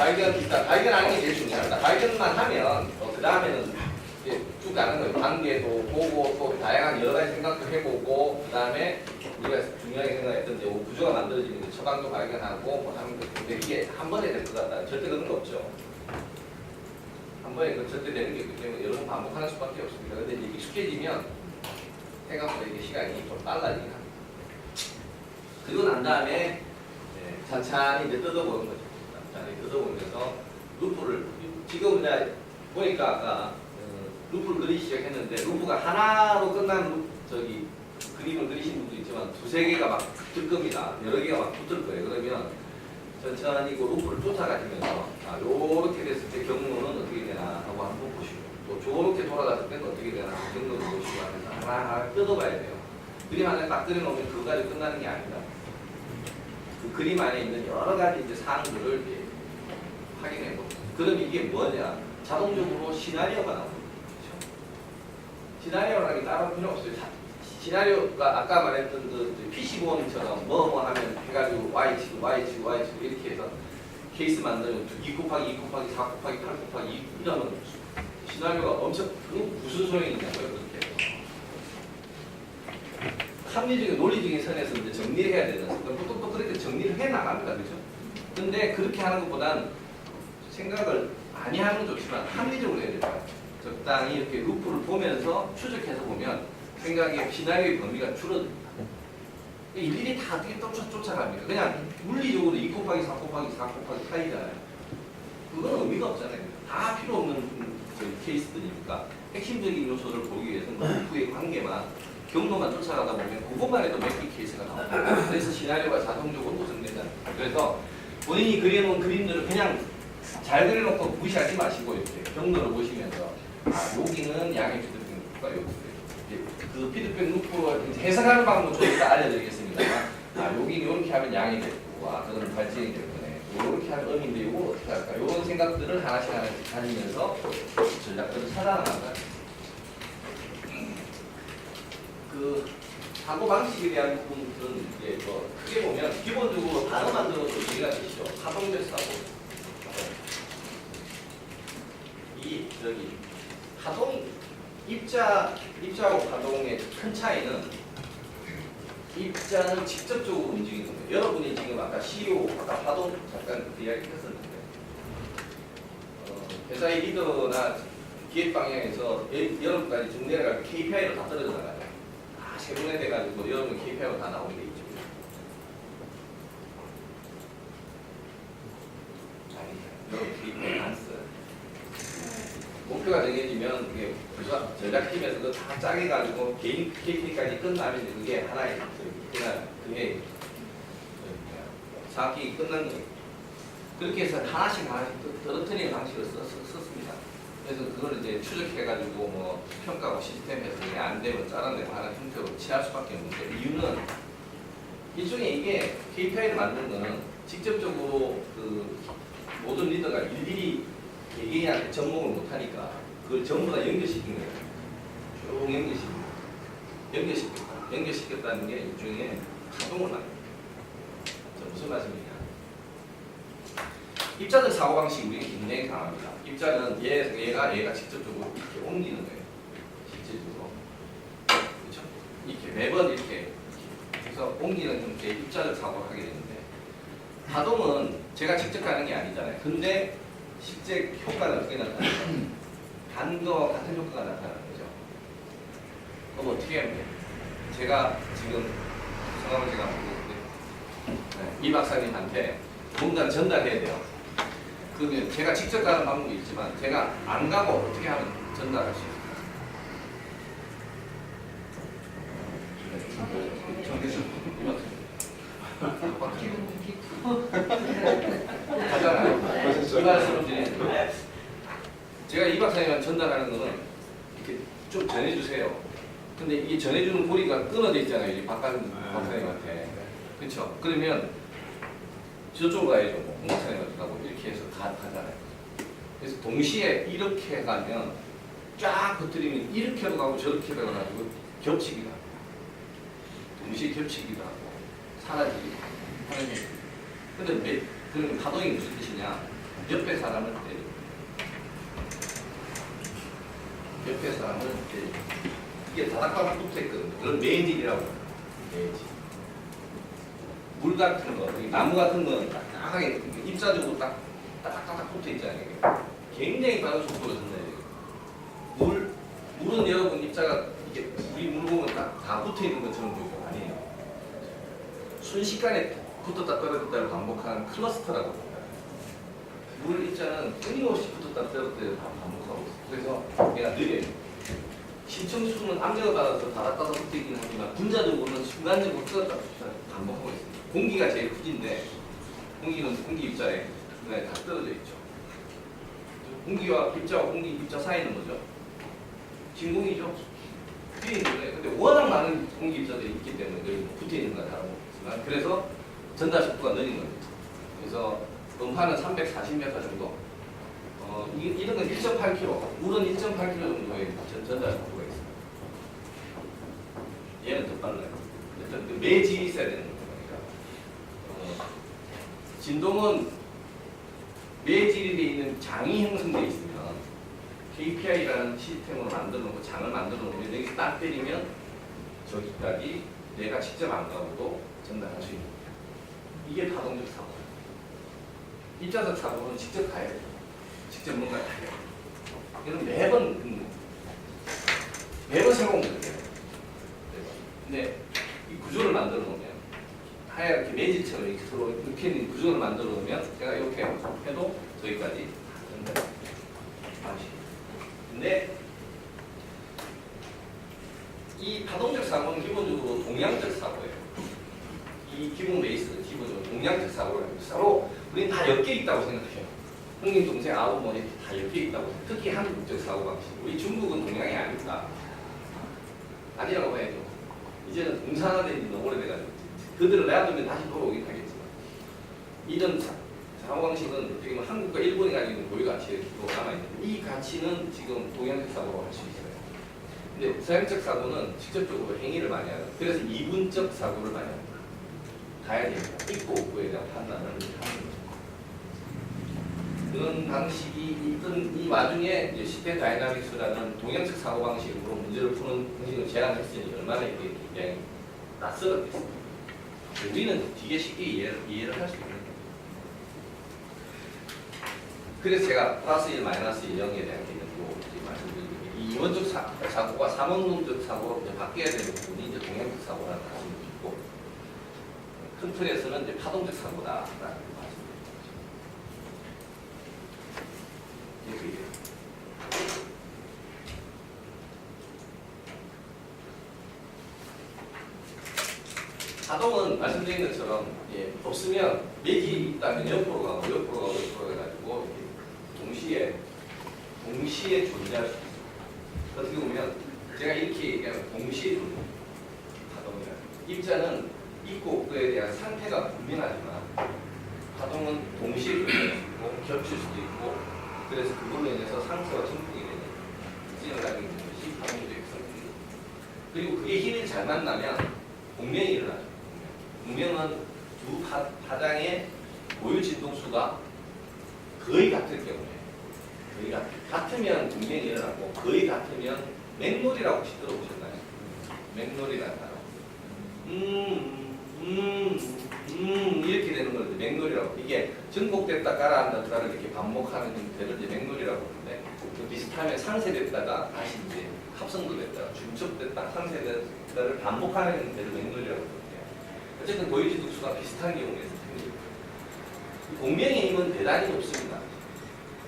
발견하는 게 제일 중요합니다. 발견만 하면 그 다음에는 쭉 가는 거예요. 관계도 보고 또 다양한 여러 가지 생각도 해보고 그 다음에 우리가 중요하게 생각했던 이제 구조가 만들어지는 이제 처방도 발견하고 뭐 하는 거. 근데 이게 한 번에 될 것 같다. 절대 그런 거 없죠. 한 번에 그 절대 되는 게 있기 때문에 여러 번 반복하는 수밖에 없습니다. 근데 이제 익숙해지면 생각보다 이게 시간이 좀 빨라지긴 합니다. 그리고 난 다음에 천천히 이제 뜯어보는 거죠. 천천히 뜯어보면서 루프를 지금 이제 보니까 아까 루프를 그리기 시작했는데 루프가 하나로 끝난 그림을 그리신 분도 있지만 두세 개가 막 붙을 겁니다. 여러 개가 막 붙을 거예요. 그러면 천천히 그 루프를 쫓아가시면서 요렇게 됐을 때 경로는 어떻게 되나 하고 한번 보시고 또 저렇게 돌아갔을 때는 어떻게 되나 경로를 보시고 하면서 하나하나 뜯어봐야 돼요. 그림 하나 딱 그려놓으면 그거 가지고 끝나는 게 아니다. 그 그림 안에 있는 여러 가지 이제 사항들을 이제 확인해 보고 그럼 이게 뭐냐? 자동적으로 시나리오가 나옵니다. 그렇죠? 시나리오라는 게 따로 필요 없어요. 시나리오가 아까 말했던 그 PC본처럼 뭐 하면 해가지고 Y치고 이렇게 해서 케이스 만들면 2 곱하기 2 곱하기 4 곱하기 8 곱하기 2 이러면 시나리오가 엄청 그거 무슨 소용이 있냐고요. 그렇게 합리적인 논리적인 선에서 이제 정리를 해야 되는 또 그렇게 정리를 해 나갑니다. 그렇죠? 근데 그렇게 하는 것보단 생각을 많이 하는 건 좋지만 합리적으로 해야 돼요. 적당히 이렇게 루프를 보면서 추적해서 보면 생각의 시나리오의 범위가 줄어듭니다. 일일이 다 어떻게 쫓아갑니까? 그냥 물리적으로 2 곱하기 4 곱하기 4 곱하기 8이잖아요. 그건 의미가 없잖아요. 다 필요 없는 케이스들이니까 핵심적인 요소를 보기 위해서는 루프의 관계만 경로만 쫓아가다 보면 그것만 해도 몇 개 케이스가 나옵니다. 그래서 시나리오가 자동적으로 구성되잖아요. 그래서 본인이 그려놓은 그림들을 그냥 잘 그려놓고 무시하지 마시고 이렇게 경로를 보시면서 여기는 양의 피드백 루프가 여기 그 피드백 루프 해석하는 방법은 좀 이따 알려드리겠습니다만 여기는 이렇게 하면 양이 됐고 그건 발전이 될 거네. 이렇게 하면 음인데 이거 어떻게 할까? 이런 생각들을 하나씩 다니면서 전략들을 찾아나간다. 그 사고 방식에 대한 부분들은 이제 뭐 크게 보면 기본적으로 단어만 들어도 이해가 되시죠. 하동적 사고. 하동 입자하고 하동의 큰 차이는 입자는 직접적으로 움직이는 거예요. 여러분이 지금 아까 CO, 아까 하동 잠깐 그 이야기 했었는데 회사의 리더나 기획 방향에서 여러분까지 정리해가 KPI로 다 떨어져 나가요. 다 세분화돼가지고 여러분 KPI로 다 나오게 돼 있죠. 여러분 KPI 안 써요. 목표가 정해지면 그게 전략팀에서 그거 다 짜게 가지고 개인 KPI까지 끝나면 그게 하나의 그게 사학기 끝난 거예요. 그렇게 해서 하나씩 떨어뜨리는 방식을 썼습니다. 그래서 그걸 이제 추적해가지고 뭐 평가하고 시스템에서 이게 안 되면 잘라내고 하는 형태로 취할 수밖에 없는데 이유는 일종의 이게 KPI를 만드는 거는 직접적으로 그 모든 리더가 일일이 개개인한테 접목을 못하니까 그걸 전부 다 연결시킨 거예요. 쭉 연결시켰다는 게 일종의 파동을 만듭니다. 무슨 말씀이냐? 입자적 사고방식이 우리가 굉장히 강합니다. 입자는 얘가 직접적으로 이렇게 옮기는 거예요. 실질적으로. 그렇죠? 이렇게 매번 이렇게 그래서 옮기는 형태의 입자적 사고를 하게 되는데 파동은 제가 직접 가는 게 아니잖아요. 근데 실제 효과는 어떻게 나타나요? 단거 같은 효과가 나타나는 거죠. 그럼 어떻게 하면 돼요? 제가 지금 성함을 제가 모르겠는데 이 박사님한테 뭔가를 전달해야 돼요. 그러면 제가 직접 가는 방법이 있지만 제가 안 가고 어떻게 하면 전달할 수 있어요? 이 말씀을 드리는 제가 이 박사님한테 전달하는 거는 이렇게 좀 전해주세요. 근데 이게 전해주는 고리가 끊어져 있잖아요. 이 박사님한테. 그렇죠? 그러면 저쪽으로 가야죠. 뭐, 박사님한테 가고 이렇게 해서 가잖아요. 그래서 동시에 이렇게 가면 쫙 퍼뜨리면 이렇게도 가고 저렇게도 가가지고 겹치기도 하고 동시에 겹치기도 하고 사라지기도 하는 거예요. 근데 그럼 파동이 무슨 뜻이냐? 옆에 사람을 때리고 옆에 사람을 때리고 이게 다닥다닥 붙어있거든요. 그걸 매질이라고 합니다. 매질. 물 같은 거, 나무 같은 거는 딱딱하게 입자적으로 딱딱딱 붙어있잖아요. 굉장히 빠른 속도로 전달해요. 물은 여러분 입자가 이게 우리 물 보면 다 붙어있는 것처럼 보이죠? 아니에요. 순식간에 붙었다 떨어졌다를 반복하는 클러스터라고 합니다. 물 입자는 끊임없이 붙었다 떨어졌다를 반복하고 있어요. 그래서 얘가 느려요. 신청수는 압력을 받아서 다닥다닥 붙어있긴 하지만 분자적으로는 순간적으로 떨어졌다 붙었다 반복하고 있습니다. 공기가 제일 크진데 공기는 공기 입자에 중간에 다 떨어져 있죠. 공기와 입자와 공기 입자 사이는 뭐죠? 진공이죠. 뒤에 있는 거예요. 근데 워낙 많은 공기 입자들이 있기 때문에 여기 붙어 있는 건 다름없지만 그래서 전달 속도가 느린 거죠. 그래서 음파는 340m 정도. 이런 건 1.8km, 물은 1.8km 정도의 전달 속도가 있습니다. 얘는 더 빨라요. 일단 그 매질이 있어야 되는 거니까. 진동은 매질이 되어 있는 장이 형성되어 있으면 KPI라는 시스템으로 만들어 놓고 장을 만들어 놓으면 여기 딱 때리면 저기까지 내가 직접 안 가고도 전달할 수 있는 거예요. 이게 파동적 사고예요. 입자적 사고는 직접 가야 돼요. 직접 뭔가를 해야 돼요. 이건 매번 새로운 거예요. 근데 이 구조를 만들어 놓으면 하얗게 매질처럼 이렇게 서로 이렇게 있는 구조를 만들어 놓으면 제가 이렇게 해도 저기까지 전달. 근데 이 파동적 사고는 기본적으로 동양적 사고예요. 이 기본 베이스는 기본적으로 동양적 사고를 합니다. 서로 우리는 다 엮여 있다고 생각해요. 형님, 동생, 아버, 뭐 이렇게 다 엮여 있다고 생각해요. 특히 한국적 사고 방식. 우리 중국은 동양이 아닙니다. 아니라고 해야죠. 이제는 공산화된 지 너무 오래돼가지고 그들을 놔두면 다시 돌아오긴 하겠지만 이런 사고 방식은 어떻게 보면 한국과 일본이 가지고 있는 고유 가치로 남아있는데 이 가치는 지금 동양적 사고로 할 수 있어요. 근데 서양적 사고는 직접적으로 행위를 많이 하는 그래서 이분적 사고를 많이 합니다. 가야 됩니다. 있고 없고에 대한 판단을 하는 거죠. 그런 방식이 있던 이 와중에 이제 시대 다이나믹스라는 동양적 사고 방식으로 문제를 푸는 방식을 제안했으니 얼마나 이게 낯설었겠습니까? 우리는 되게 쉽게 이해를 할 수 있는 거예요. 그래서 제가 플러스 1, 마이너스 1, 0에 대한 개념도 말씀드리는 게 이 이원적 사고가 삼원론적 사고로 이제 바뀌어야 되는 부분이 이제 동양적 사고라는 말씀을 드리고 큰 틀에서는 이제 파동적 사고다라는 말씀을 드립니다. 파동은 말씀드린 것처럼 없으면 매질이 있다면 옆으로 가고 해가지고 동시에 존재할 수 있어요. 어떻게 보면 제가 이렇게 얘기하면 동시에 존재 파동이라 입자는 있고 없고에 대한 상태가 분명하지만 파동은 동시에 존재할 수 있고 겹칠 수도 있고 그래서 그걸로 인해서 상태와 증폭이 되는 특징을 가지고 있는 것이 파동적 성질입니다. 그리고 그게 힘이 잘 만나면 공명이 일어나죠. 공명은 두 파장의 고유 진동수가 거의 같을 경우에 같으면 공명이 일어나고 거의 같으면 맥놀이라고 혹시 들어보셨나요? 맥놀이라는 단어. 이렇게 되는 걸 맥놀이라고. 이게 증폭됐다 가라앉았다를 이렇게 반복하는 형태를 이제 맥놀이라고 하는데 그 비슷하면 상쇄됐다가 다시 이제 합성도 됐다가 중첩됐다 상쇄됐다를 반복하는 형태를 맥놀이라고 하는데 어쨌든 고유 진동수가 비슷한 경우에서 생깁니다. 공명의 힘은 대단히 높습니다.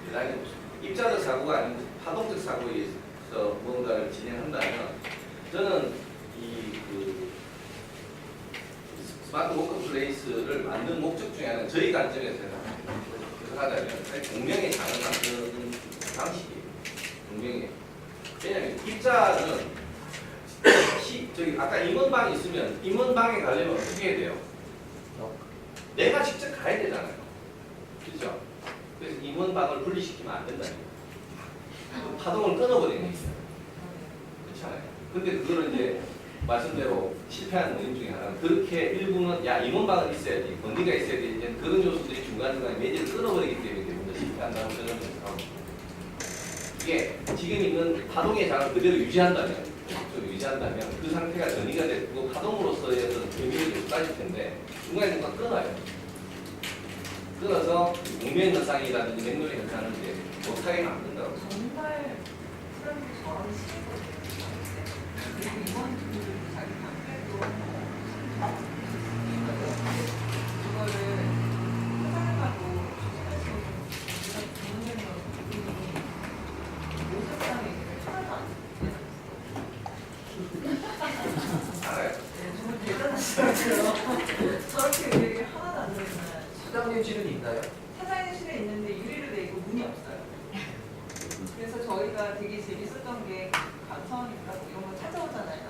대단히 높습니다. 입자적 사고가 아닌 파동적 사고에서 뭔가를 진행한다면 저는 그 스마트 워크플레이스를 만든 목적 중에 하나는 저희 관점에서 하자면 공명의 장을 만드는 방식이에요. 공명의. 왜냐하면 입자는 저기 아까 임원방이 있으면 임원방에 가려면 어떻게 해야 돼요? 내가 직접 가야 되잖아요. 그렇죠? 그래서 임원방을 분리시키면 안 된다는 거예요. 파동을 끊어버리는 게 있어요. 그렇잖아요. 근데 그거를 이제 말씀대로 실패하는 원인 중에 하나는 그렇게 일부는 야 임원방은 있어야지, 건디가 있어야 되지 그런 요소들이 중간중간에 매질을 끊어버리기 때문에 먼저 실패하는 이게 지금 있는 파동의 장을 그대로 유지한다면 그 상태가 전이가 되고 파동으로서의 어떤 의미를 높아질 텐데 중간에 뭔가 끊어요. 끊어서 공면 현상이라든지 맥놀리 현상을 이제 못하게 만든다고. 정말 사람들이 저런 시기거든요. 그리고 이번 주도 자기 방패도 이거를 사람하고 주문되는 부분이 모습상 얘기를 하나도 안 알아요? 네, 정말 대단하시더라고요. 저렇게 얘기 하나도 안 되잖아요. 사장님실은 있나요? 사장실에 있는데 유리로 돼 있고 문이 없어요. 그래서 저희가 되게 재밌었던 게 감사하니까 뭐 이런 거 찾아오잖아요.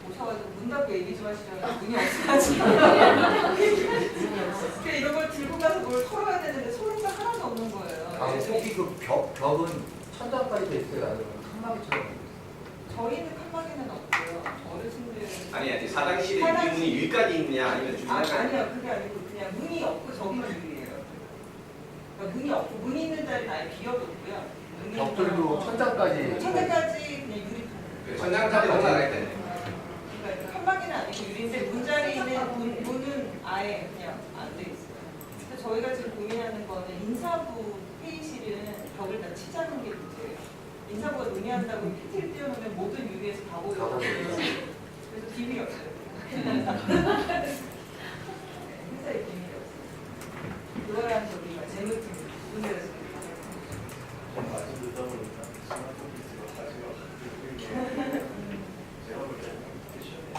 오셔가지고 문 닫고 얘기 좀 하시려고 문이 없어가지고 그래 이런 걸 들고 가서 뭘 털어야 되는데 소리가 하나도 없는 거예요. 아, 혹시 그 벽은 천장까지 돼 있어요? 아니면 칸막이처럼? 저희는 칸막이는 없고요. 어르신들 아니 사장실에 문이 위까지 있느냐 아니면 중간까지? 아니요 그게 아니고 그냥 문이 없고 저기만 유리예요. 그러니까 문이 없고 문 있는 자리는 아예 비어뒀고요. 벽돌도 천장까지. 천장까지 그냥 유리. 천장까지 올라가 있다네. 그러니까 칸막이는 아니고 유리인데 문자리는 문은 아예 그냥 안 돼 있어요. 그래서 저희가 지금 고민하는 거는 인사부 회의실은 벽을 다 치자는 게 문제예요. 인사부가 논의한다고 PT를 띄워놓으면 모든 유리에서 다 보여요. 그래서 비밀이 없어요. 회사에 비밀이 없어요. 그거랑 저기가 재무팀 분야에서 좀 많이 듣다 보니까 스마트 오피스가 사실은 제가 볼 때는 패션이에요.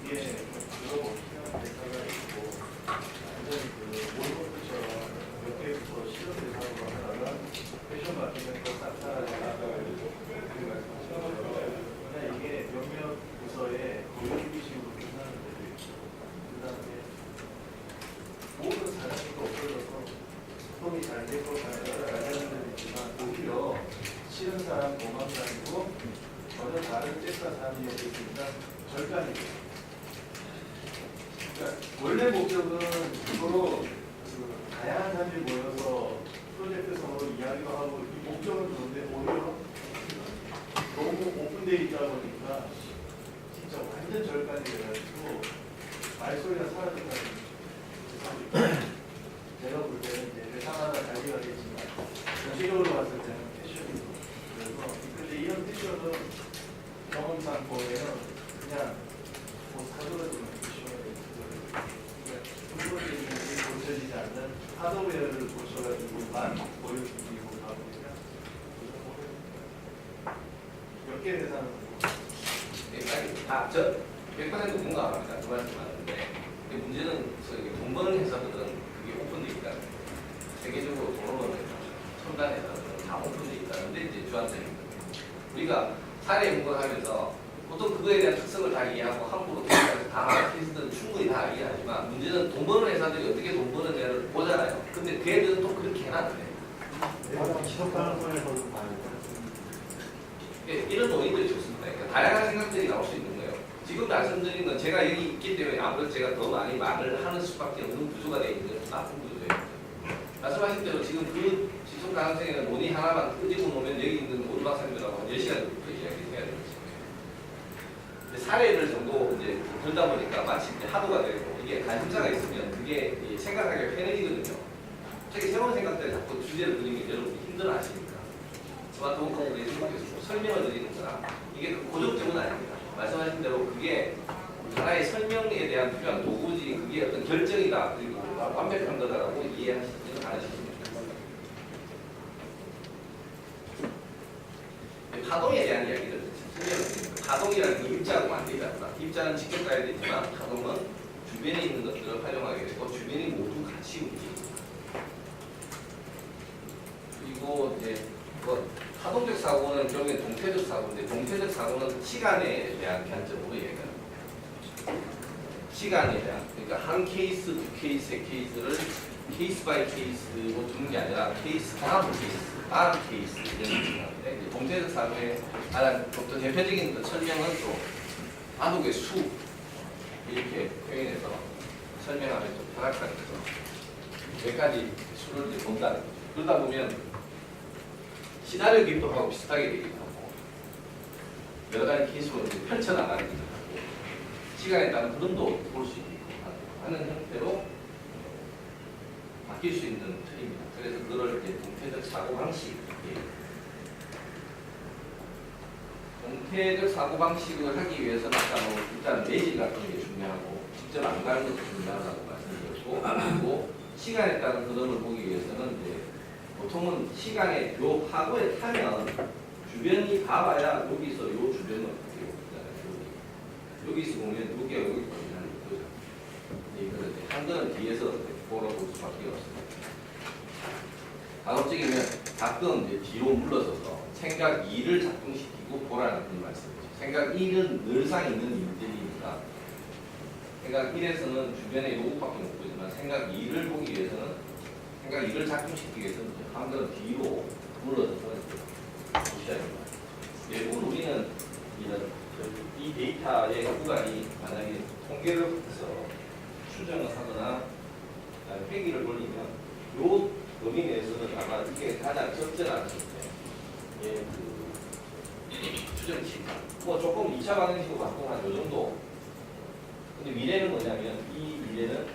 이게 들어보시면 대가가 있고 완전히 그 몰골프처럼 몇 개부터 실험을 하고 하다가 패션 마케팅을 싹 따라가가지고 그 말씀하신 것처럼 그냥 이게 몇몇 부서에 고용주기식으로 끝나는 데도 있고 그 다음에 모든 사람도 없어져서 소통이 잘 되고 잘 되는 데도 있지만 오히려 싫은 사람, 고만 사람이고 전혀 다른 잭사 사람이 여기 있으니까 절간이에요. 그러니까 원래 목적은 서로 그 다양한 사람들이 모여서 프로젝트성으로 이야기도 하고 이 목적은 좋은데 오히려 너무 오픈되어 있다 보니까 진짜 완전 절간이 돼가지고 말소리가 사라졌다는 제가 볼 때는 이제 회사마다 달리가겠지만 전체적으로 봤을 때는 패션이고 그래서 근데 이런 패션은 경험상 보면 그냥 뭐 사줘가지고 패션이 그러니까 궁금해지는 게 고쳐지지 않는 하드웨어를 고쳐가지고만 보여주고 가보니까 몇 개 회사는 저 100% 공감합니다. 그 말씀 맞는데 문제는 돈 버는 회사들은 그게 오픈되어 있다는 거예요. 세계적으로 돈을 버는 첨단 회사들은 다 오픈되어 있다는 데 이제 주안점입니다. 우리가 사례 연구하면서 보통 그거에 대한 특성을 다 이해하고 함부로 다 케이스들은 충분히 다 이해하지만 문제는 돈 버는 회사들이 어떻게 돈 버느냐를 보잖아요. 근데 걔들은 또 그렇게 해놨는데 지속하는 거에서도 봐요. 이런 논의들이 좋습니다. 그러니까 다양한 생각들이 나올 수 있는 거예요. 지금 말씀드린 건 제가 여기 있기 때문에 아무래도 제가 더 많이 말을 하는 수밖에 없는 구조가 되어 있는 나쁜 구조예요. 말씀하신 대로 지금 그 지속 가능성에 대한 논의 하나만 끄집어 놓으면 여기 있는 모든 박사님들하고 10시간부터 이야기를 해야 되는 거죠. 근데 사례를 정도 이제 들다 보니까 마치 이제 하도가 되고 이게 관심사가 있으면 그게 생각하기가 편해지거든요. 되게 새로운 생각들을 자꾸 주제를 드리는 게 여러분이 힘들어 하시니까. 스마트폰 컴퓨터에 설명을 드리는 거나 이게 고정점은 아닙니다. 말씀하신 대로 그게 하나의 설명에 대한 필요한 도구지 그게 어떤 결정이다 그리고 완벽한 거다라고 이해하시지는 않으시면 좋겠습니다. 파동에 대한 이야기를 설명을 드립니다. 파동이라는 게 입자하고 안 되지 않나. 입자는 직접 가야 되지만 파동은 주변에 있는 것들을 활용하게 되고 주변이 모두 같이 움직입니다. 그리고 이제 파동적 사고는 결국엔 동태적 사고인데 동태적 사고는 시간에 대한 관점으로 얘기합니다. 시간에 대한 그러니까 한 케이스, 두 케이스의 케이스를 케이스 바이 케이스로 두는 게 아니라 케이스 다음 케이스 이런 식인데 동태적 사고의 가장 어떤 대표적인 그 설명은 또 바둑의 수 이렇게 표현해서 설명하면 좀 편할 것 같아서 몇 가지 수를 이제 본다는 거죠. 그러다 보면 시나리오 기법하고 비슷하게 되기도 하고 여러 가지 기술을 이제 펼쳐나가는 거죠. 시간에 따른 흐름도 볼 수 있고 하는 형태로 바뀔 수 있는 틀입니다. 그래서 그걸 이제 동태적 사고방식, 동태적 사고방식을 하기 위해서는 아까 뭐 일단 매질 같은 게 중요하고 직접 안 가는 것도 중요하다고 말씀드렸고, 그리고 시간에 따른 흐름을 보기 위해서는 이제 보통은 시간에 요 파고에 타면 주변이 봐봐야 여기서 요 주변을 어떻게 보잖아요. 여기서 보면 여기가 여기 보이는 거죠. 이거는 한글은 뒤에서 보러 볼 수밖에 없습니다. 가급적이면 가끔 이제 뒤로 물러서서 생각 2를 작동시키고 보라는 그런 말씀이죠. 생각 1은 늘상 있는 일들이니까 생각 1에서는 주변에 요것밖에 못 보지만 생각 2를 보기 위해서는 생각 2를 작동시키기 위해서는 한글은 뒤로 물러서서 보셔야 됩니다. 대부분 우리는 이 데이터의 구간이 만약에 통계를 해서 추정을 하거나 회기를 돌리면 요 범위 내에서는 아마 이게 가장 적절한 형태의 추정치. 뭐 조금 2차 방정식으로 바꾸면 한 요 정도. 근데 미래는 뭐냐면 이 미래는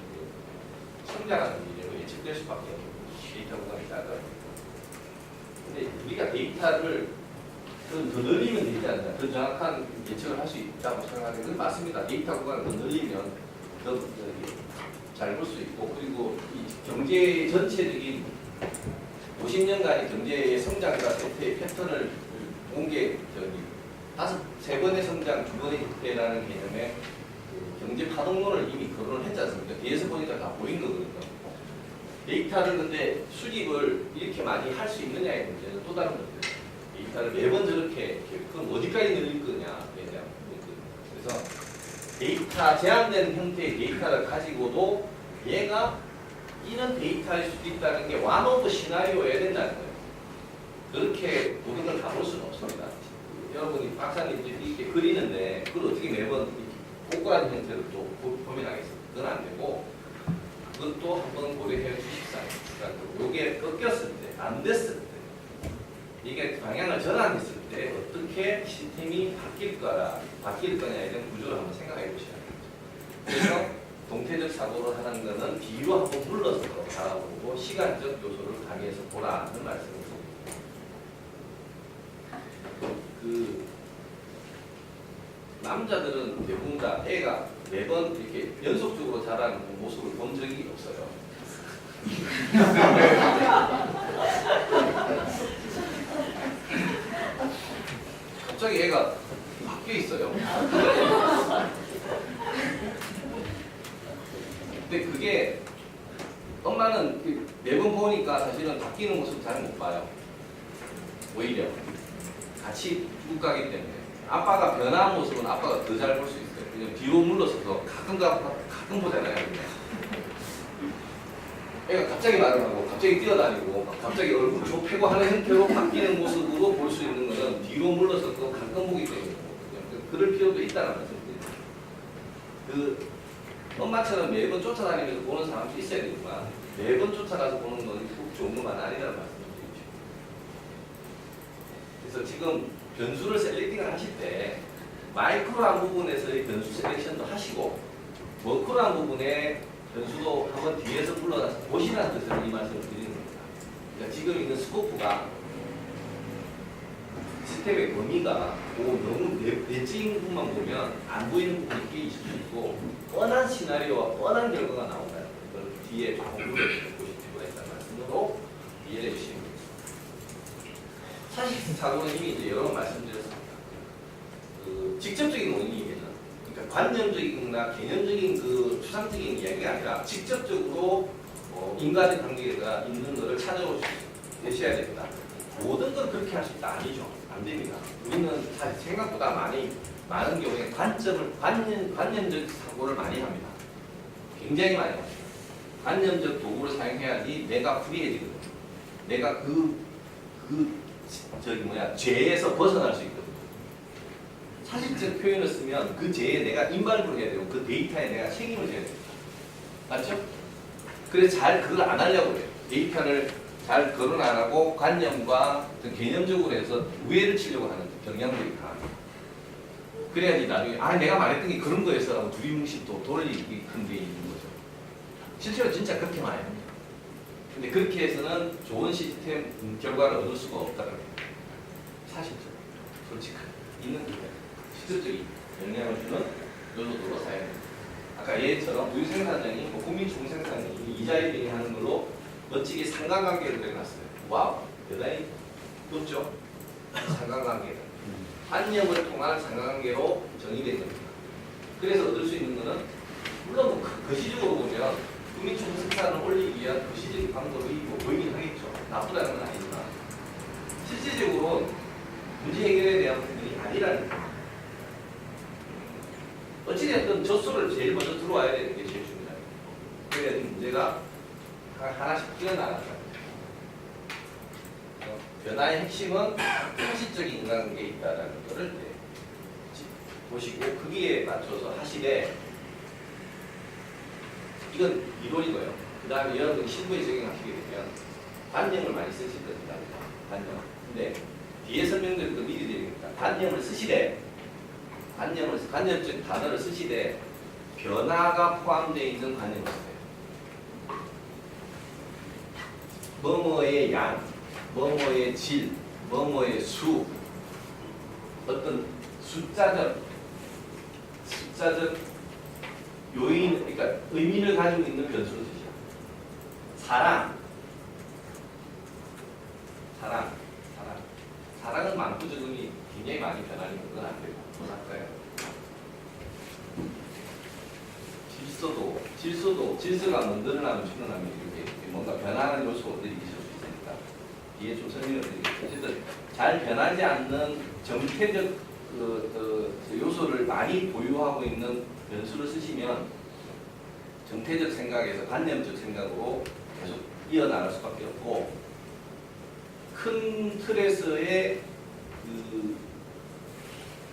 성장하는 미래로 예측될 수밖에 없는 데이터 구간이 작아요. 근데 우리가 데이터를 더 늘리면 되지 않나요? 더 정확한 예측을 할 수 있다고 생각하는데 그건 맞습니다. 데이터 구간을 더 늘리면 더 잘 볼 수 있고, 그리고 이 경제 전체적인 50년간의 경제의 성장과 세태의 패턴을 본 게 세 번의 성장, 두 번의 흑대라는 개념의 그 경제 파동론을 이미 거론을 했지 않습니까? 뒤에서 보니까 다 보인 거거든요. 데이터를 근데 수집을 이렇게 많이 할 수 있느냐의 문제는 또 다른 문제예요. 데이터를 매번 저렇게 그럼 어디까지 늘릴 거냐에 대한 문제. 그래서 데이터, 제한된 형태의 데이터를 가지고도 얘가 이런 데이터일 수도 있다는 게 one of 시나리오여야 된다는 거예요. 그렇게 모든 걸 다 볼 수는 없습니다. 여러분이 박사님들이 이렇게 그리는데 그걸 어떻게 매번 꼬꾸라진 형태로 또 고민하겠습니까? 그건 안 되고 그것도 한번 고려해 주십사. 그러니까 이게 꺾였을 때, 안 됐을 때, 이게 방향을 전환했을 때 어떻게 시스템이 바뀔 거냐에 대한 구조를 한번 생각해 보셔야 되죠. 그래서 동태적 사고를 하는 것은 뒤로 한번 물러서 바라보고 시간적 요소를 가미해서 보라는 말씀을 드립니다. 그 남자들은 대부분 다 애가 매번 이렇게 연속적으로 자라는 모습을 본 적이 없어요. 갑자기 애가 바뀌어 있어요. 근데 그게 엄마는 매번 보니까 사실은 바뀌는 모습 잘 못 봐요. 오히려 같이 쭉 가기 때문에 아빠가 변한 모습은 아빠가 더 잘 볼 수 있어요. 그냥 뒤로 물러서서 가끔 보잖아요. 애가 갑자기 말을 하고 갑자기 뛰어다니고 갑자기 얼굴 좁히고 하는 형태로 바뀌는 모습으로 볼 수 있는 것은 뒤로 물러서서 가끔 보기 때문에 그럴 필요도 있다는 말씀입니다. 그 엄마처럼 매번 쫓아다니면서 보는 사람도 있어야 되지만 매번 쫓아가서 보는 건 꼭 좋은 것만 아니라는 말씀드리죠. 그래서 지금 변수를 셀렉팅을 하실 때 마이크로한 부분에서의 변수 셀렉션도 하시고 머크로한 부분에 변수도 한번 뒤에서 불러서 보시라는 뜻으로 이 말씀을 드리는 겁니다. 그러니까 지금 있는 스코프가 시스템의 범위가 너무 내적인 부분만 보면 안 보이는 부분이 꽤 있을 수 있고 뻔한 시나리오와 뻔한 결과가 나온다는 걸 뒤에 조금 보시고 있다는 말씀으로 이해해 주시면 되겠습니다. 사실 사고는 이미 이제 여러 번 말씀드렸습니다. 그 직접적인 원인이면 그러니까 관념적이나 개념적인 그 추상적인 이야기가 아니라 직접적으로 인간의 관계가 있는 것을 찾아올 수 계셔야 됩니다. 모든 걸 그렇게 할 수 있다 아니죠. 안 됩니다. 우리는 사실 생각보다 많은 경우에 관념적 사고를 많이 합니다. 굉장히 많이 합니다. 관념적 도구를 사용해야지 내가 프리해지거든요. 내가 죄에서 벗어날 수 있거든요. 사실적 표현을 쓰면 그 죄에 내가 인발부를 해야 되고 그 데이터에 내가 책임을 져야 됩니다. 맞죠? 그래서 잘 그걸 안 하려고 그래요. 대입편을 잘 거론 안 하고 관념과 어떤 개념적으로 해서 우회를 치려고 하는 경향들이 강합니다. 그래야지 나중에 내가 말했던 게 그런 거였어라고 두리뭉실 또 돌리기 큰 데 있는 거죠. 실제로 진짜 그렇게 많이 합니다. 근데 그렇게 해서는 좋은 시스템 결과를 얻을 수가 없다는 거예요. 사실적으로 솔직하게 있는 그대로 실질적인 영향을 주는 요소도로 사용합니다. 아까 예처럼 우유 생산량이 국민 총 생산량이 이자에 비례하는 걸로 멋지게 상관관계를 그려놨어요. 와우, 대단히 높죠? 상관관계가. 관념을 통한 상관관계로 정의된 겁니다. 그래서 얻을 수 있는 것은 물론 거시적으로 보면 국민 총 생산을 올리기 위한 거시적인 방법이 보이긴 하겠죠. 나쁘다는 건 아니지만 실질적으로 문제 해결에 대한 부분이 아니라는 거예요. 어찌됐든 젖소를 제일 먼저 들어와야 되는 게 제일 중요해요. 그래야 문제가 하나씩 뛰어나간다. 변화의 핵심은 상식적인 인간관계에 있다는 것을 보시고 거기에 맞춰서 하시되 이건 이론이고요. 그 다음에 여러분이 실무에 적용하시게 되면 관념을 많이 쓰실 겁니다. 관념. 근데 뒤에 설명드린 거 미리 드립니다. 관념을 쓰시되 관념적 단어를 쓰시되 변화가 포함되어 있는 관념을 쓰세요. 뭐뭐의 양, 뭐뭐의 질, 뭐뭐의 수, 어떤 숫자적 요인, 그러니까 의미를 가지고 있는 변수를 쓰시오. 사랑은 많고 적음이 굉장히 많이 변하는 건 안 되고, 뭐 할까요? 질서가 늘어나면 줄어나면 이렇게 뭔가 변하는 요소들이 있을 수 있으니까 뒤에 좀 설명을 드리겠습니다. 어쨌든 잘 변하지 않는 정태적 요소를 많이 보유하고 있는 변수를 쓰시면 정태적 생각에서 관념적 생각으로 계속 이어나갈 수밖에 없고 큰 틀에서의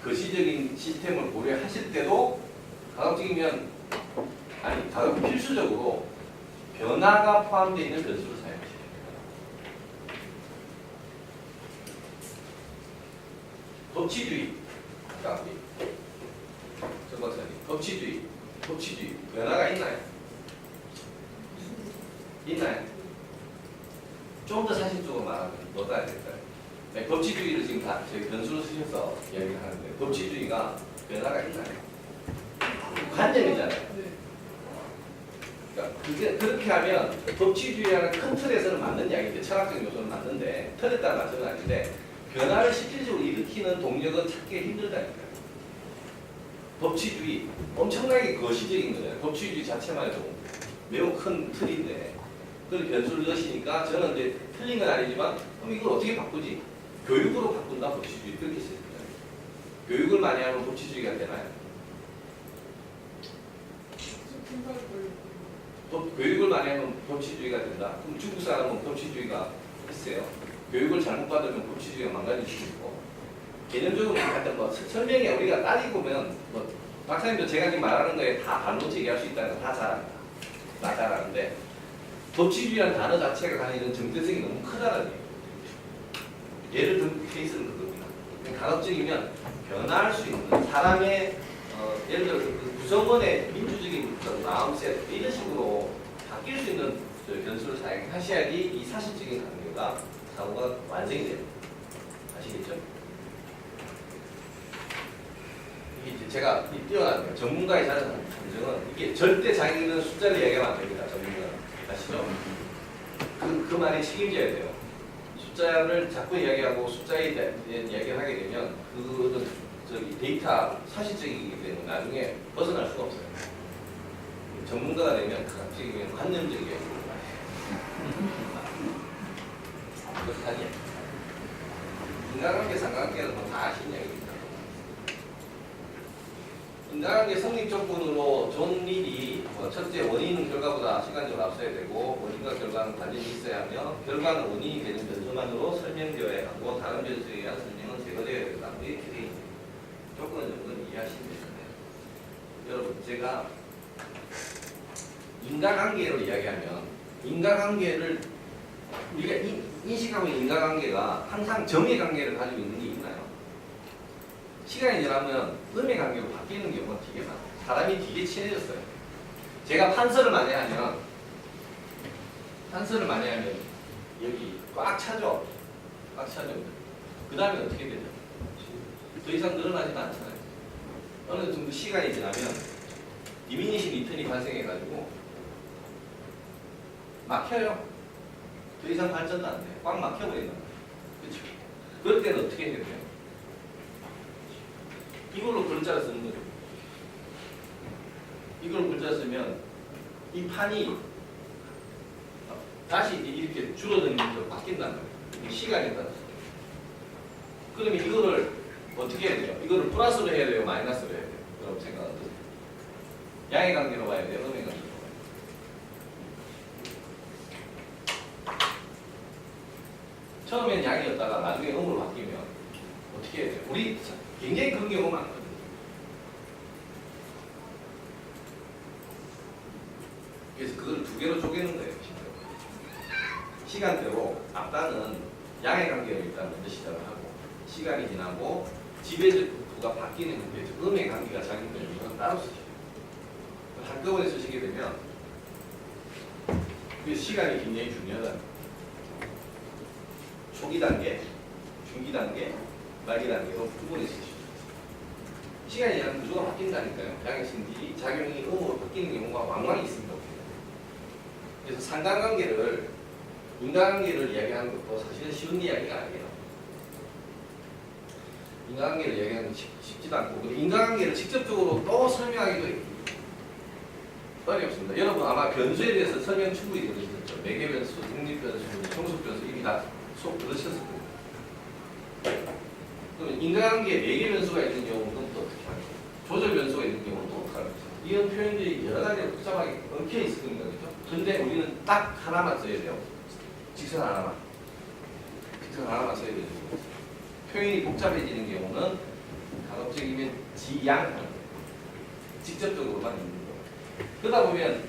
거시적인 시스템을 고려하실 때도 가급적이면 가급 필수적으로 변화가 포함되어 있는 변수를 사용하셔야 됩니다. 법치주의, 아까 우리 정 박사님, 법치주의 변화가 있나요? 좀 더 사실적으로 말하면 뭐가 될까요? 네, 법치주의를 지금 다 저희 변수로 쓰셔서 이야기를 하는데 법치주의가 변화가 있나요? 관념이잖아요. 그러니까 그렇게 하면 법치주의라는 큰 틀에서는 맞는 이야기인데 철학적 요소는 맞는데 틀에 따라 맞는 건 아닌데 변화를 실질적으로 일으키는 동력은 찾기 힘들다니까요. 법치주의 엄청나게 거시적인 거잖아요. 법치주의 자체만 해도 매우 큰 틀인데 그걸 변수를 넣으시니까 저는 이제 틀린 건 아니지만 그럼 이걸 어떻게 바꾸지? 교육으로 바꾼다 법치주의 그렇게 했습니다. 교육을 많이 하면 법치주의가 되나요? 교육을 많이 하면 법치주의가 된다. 그럼 중국 사람은 법치주의가 했어요. 교육을 잘못 받으면 법치주의가 망가질 수 있고 개념적으로 하여튼 뭐 설명에 우리가 따지고 보면 뭐 박사님도 제가 지금 말하는 거에 다 반론 제기할 수 있다는 거 다 잘합니다. 다 잘하는데 법치주의라는 단어 자체가 가지는 정체성이 너무 크다는 얘기예요. 예를 든 케이스는 그겁니다. 가급적이면 변화할 수 있는 사람의 예를 들어서 그 구성원의 민주적인 마음셋 이런 식으로 바뀔 수 있는 변수를 사용하셔야지 이 사실적인 관계가 사고가 완성이 됩니다. 아시겠죠? 이게 이제 제가 뛰어난 거예요. 전문가의 자세는 이게 절대 자기는 숫자를 이야기하면 안 됩니다. 전문가 아시죠? 그 말에 책임져야 돼요. 숫자를 자꾸 이야기하고 숫자에 대한 이야기를 하게 되면 데이터 사실적이기 때문에 나중에 벗어날 수가 없어요. 전문가가 되면 갑자기 관념적이에요. 그렇다니 인간관계, 상관관계는 뭐 다 아시는 이야기입니다. 인간관계 성립 조건으로 좋은 일이 첫째 원인은 결과보다 시간적으로 앞서야 되고 원인과 결과는 관련이 있어야 하며 결과는 원인이 되는 변수만으로 설명되어야 하고 다른 변수에 의한 설명은 제거되어야 된다. 이렇게 되어 있습니다. 조건 정도는 이해하시면 되는데 여러분 제가 인간관계로 이야기하면 인과관계를 우리가 인식하고 있는 인과관계가 항상 정의 관계를 가지고 있는 게 있나요? 시간이 지나면 음의 관계로 바뀌는 경우가 되게 많아요. 사람이 되게 친해졌어요. 제가 판서를 많이 하면 여기 꽉 차죠. 꽉 차죠. 그 다음에 어떻게 되죠? 더 이상 늘어나지도 않잖아요. 어느 정도 시간이 지나면 디미니시 리턴이 발생해가지고 막혀요. 더 이상 발전도 안 돼요. 꽉 막혀버리는 거예요. 그렇죠? 그럴 때는 어떻게 해야 돼요? 이걸로 글자를 쓰는 거죠. 이걸 글자 쓰면 이 판이 다시 이렇게 줄어드는 것으로 바뀐다는 거예요. 시간에 따라서. 그러면 이거를 어떻게 해야 돼요? 이거를 플러스로 해야 돼요? 마이너스로 해야 돼요? 여러분 생각 어떠세요? 양의 관계로 봐야 돼요? 음의 관계로 봐야 돼요? 처음엔 양이었다가 나중에 음으로 바뀌면 어떻게 해야 돼요? 우리 굉장히 그런 경우가 많거든요. 그래서 그걸 두 개로 쪼개는 거예요. 시간대로 앞단은 양의 관계를 일단 먼저 시작을 하고 시간이 지나고 지배적 구가 바뀌는 거예요. 음의 관계가 작용되는 건 따로 쓰시죠. 한꺼번에 쓰시게 되면 그 시간이 굉장히 중요하다. 초기 단계, 중기 단계, 말기 단계로 구분해 쓰시죠. 시간이 지나면 구조가 바뀐다니까요. 양의 신들이 작용이 음으로 바뀌는 경우가 왕왕 있습니다. 그래서 상관관계를 인과관계를 이야기하는 것도 사실은 쉬운 이야기가 아니에요. 인과관계를 이야기하는 건 쉽지도 않고 인과관계를 직접적으로 또 설명하기도 어렵습니다. 여러분 아마 변수에 대해서 설명 충분히 들으셨죠. 매개변수, 독립변수, 종속변수 이미 다 수업 들으셨을 거예요. 그러면 인과관계에 매개변수가 있는 경우는 또 어떻게 하죠? 조절변수가 있는 경우는 또 어떻게 하죠? 이런 표현들이 여러 가지로 복잡하게 얽혀 있을 겁니다. 그렇죠? 근데 우리는 딱 하나만 써야 돼요. 직선 하나만. 직선 하나만 써야 되죠. 표현이 복잡해지는 경우는 가급적이면 지양 직접적으로만 있는 거예요. 그러다 보면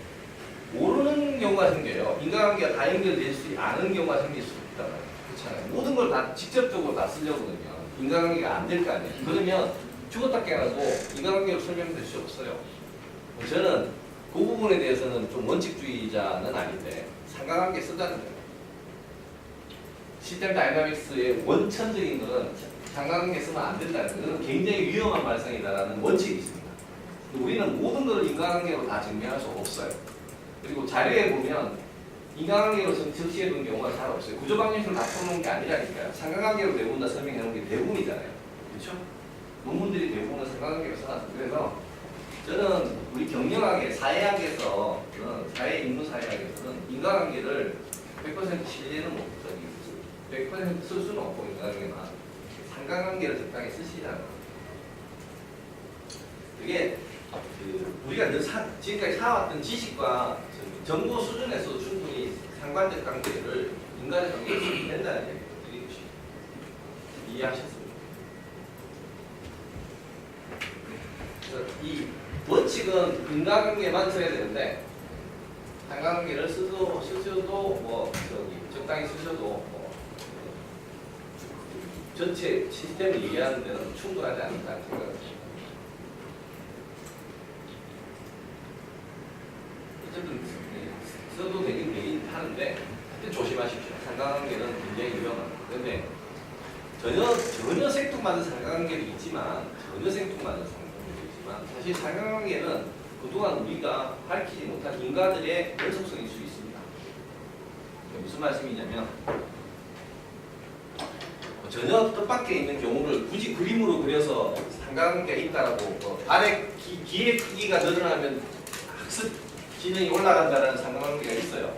모르는 경우가 생겨요. 인과관계가 다 연결되지 않은 경우가 생길 수 있단 말이에요. 그렇잖아요. 모든 걸 다 직접적으로 다 쓰려고 그러면 인과관계가 안 될 거 아니에요. 그러면 죽었다 깨어나고 인과관계로 설명될 수 없어요. 저는 그 부분에 대해서는 좀 원칙주의자는 아닌데 상관관계 쓰자는 거예요. 시스템 다이나믹스의 원천적인 것은 상관관계 쓰면 안 된다는 거예요. 그건 굉장히 위험한 발상이다라는 원칙이 있습니다. 우리는 모든 것을 인과관계로 다 증명할 수 없어요. 그리고 자료에 보면 인과관계로 적시해 둔 경우가 잘 없어요. 구조방정식을 다 풀어놓은 게 아니라니까요. 상관관계로 대부분 다 설명해 놓은 게 대부분이잖아요. 그렇죠? 논문들이 대부분은 상관관계로 써놨어요. 그래서 저는 우리 경영학의 사회학에서 사회 인문 사회학에서는 인과관계를 100% 신뢰는 못 100% 쓸 수는 없고 인과관계만 상관관계를 적당히 쓰시자는 거예요. 그게 우리가 늘 지금까지 사왔던 지식과 정보 수준에서 충분히 상관적 관계를 인간의 관계로 쓰면 된다는 얘기예요. 이해하셨습니까? 그래서 이 원칙은 인과관계만 써야 되는데 상관관계를 쓰셔도 뭐 적당히 쓰셔도 뭐 전체 시스템을 이해하는 데는 충분하지 않다는 생각을 어쨌든 써도 되긴 하는데 하여튼 조심하십시오. 상관관계는 굉장히 위험합니다. 그런데 전혀 생뚱맞은 상관관계도 있지만 사실 상관관계는 그동안 우리가 밝히지 못한 인간들의 연속성일 수 있습니다. 무슨 말씀이냐면 전혀 뜻밖에 있는 경우를 굳이 그림으로 그려서 상관관계가 있다라고 아래 기의 크기가 늘어나면 학습 지능이 올라간다는 상관관계가 있어요.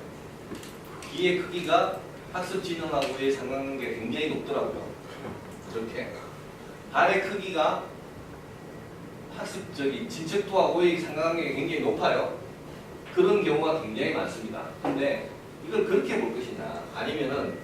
기의 크기가 학습 지능하고의 상관관계가 굉장히 높더라고요. 그렇게 발의 크기가 진척도하고의 상관관계가 굉장히 높아요. 그런 경우가 굉장히 많습니다. 근데 이걸 그렇게 볼 것이냐 아니면은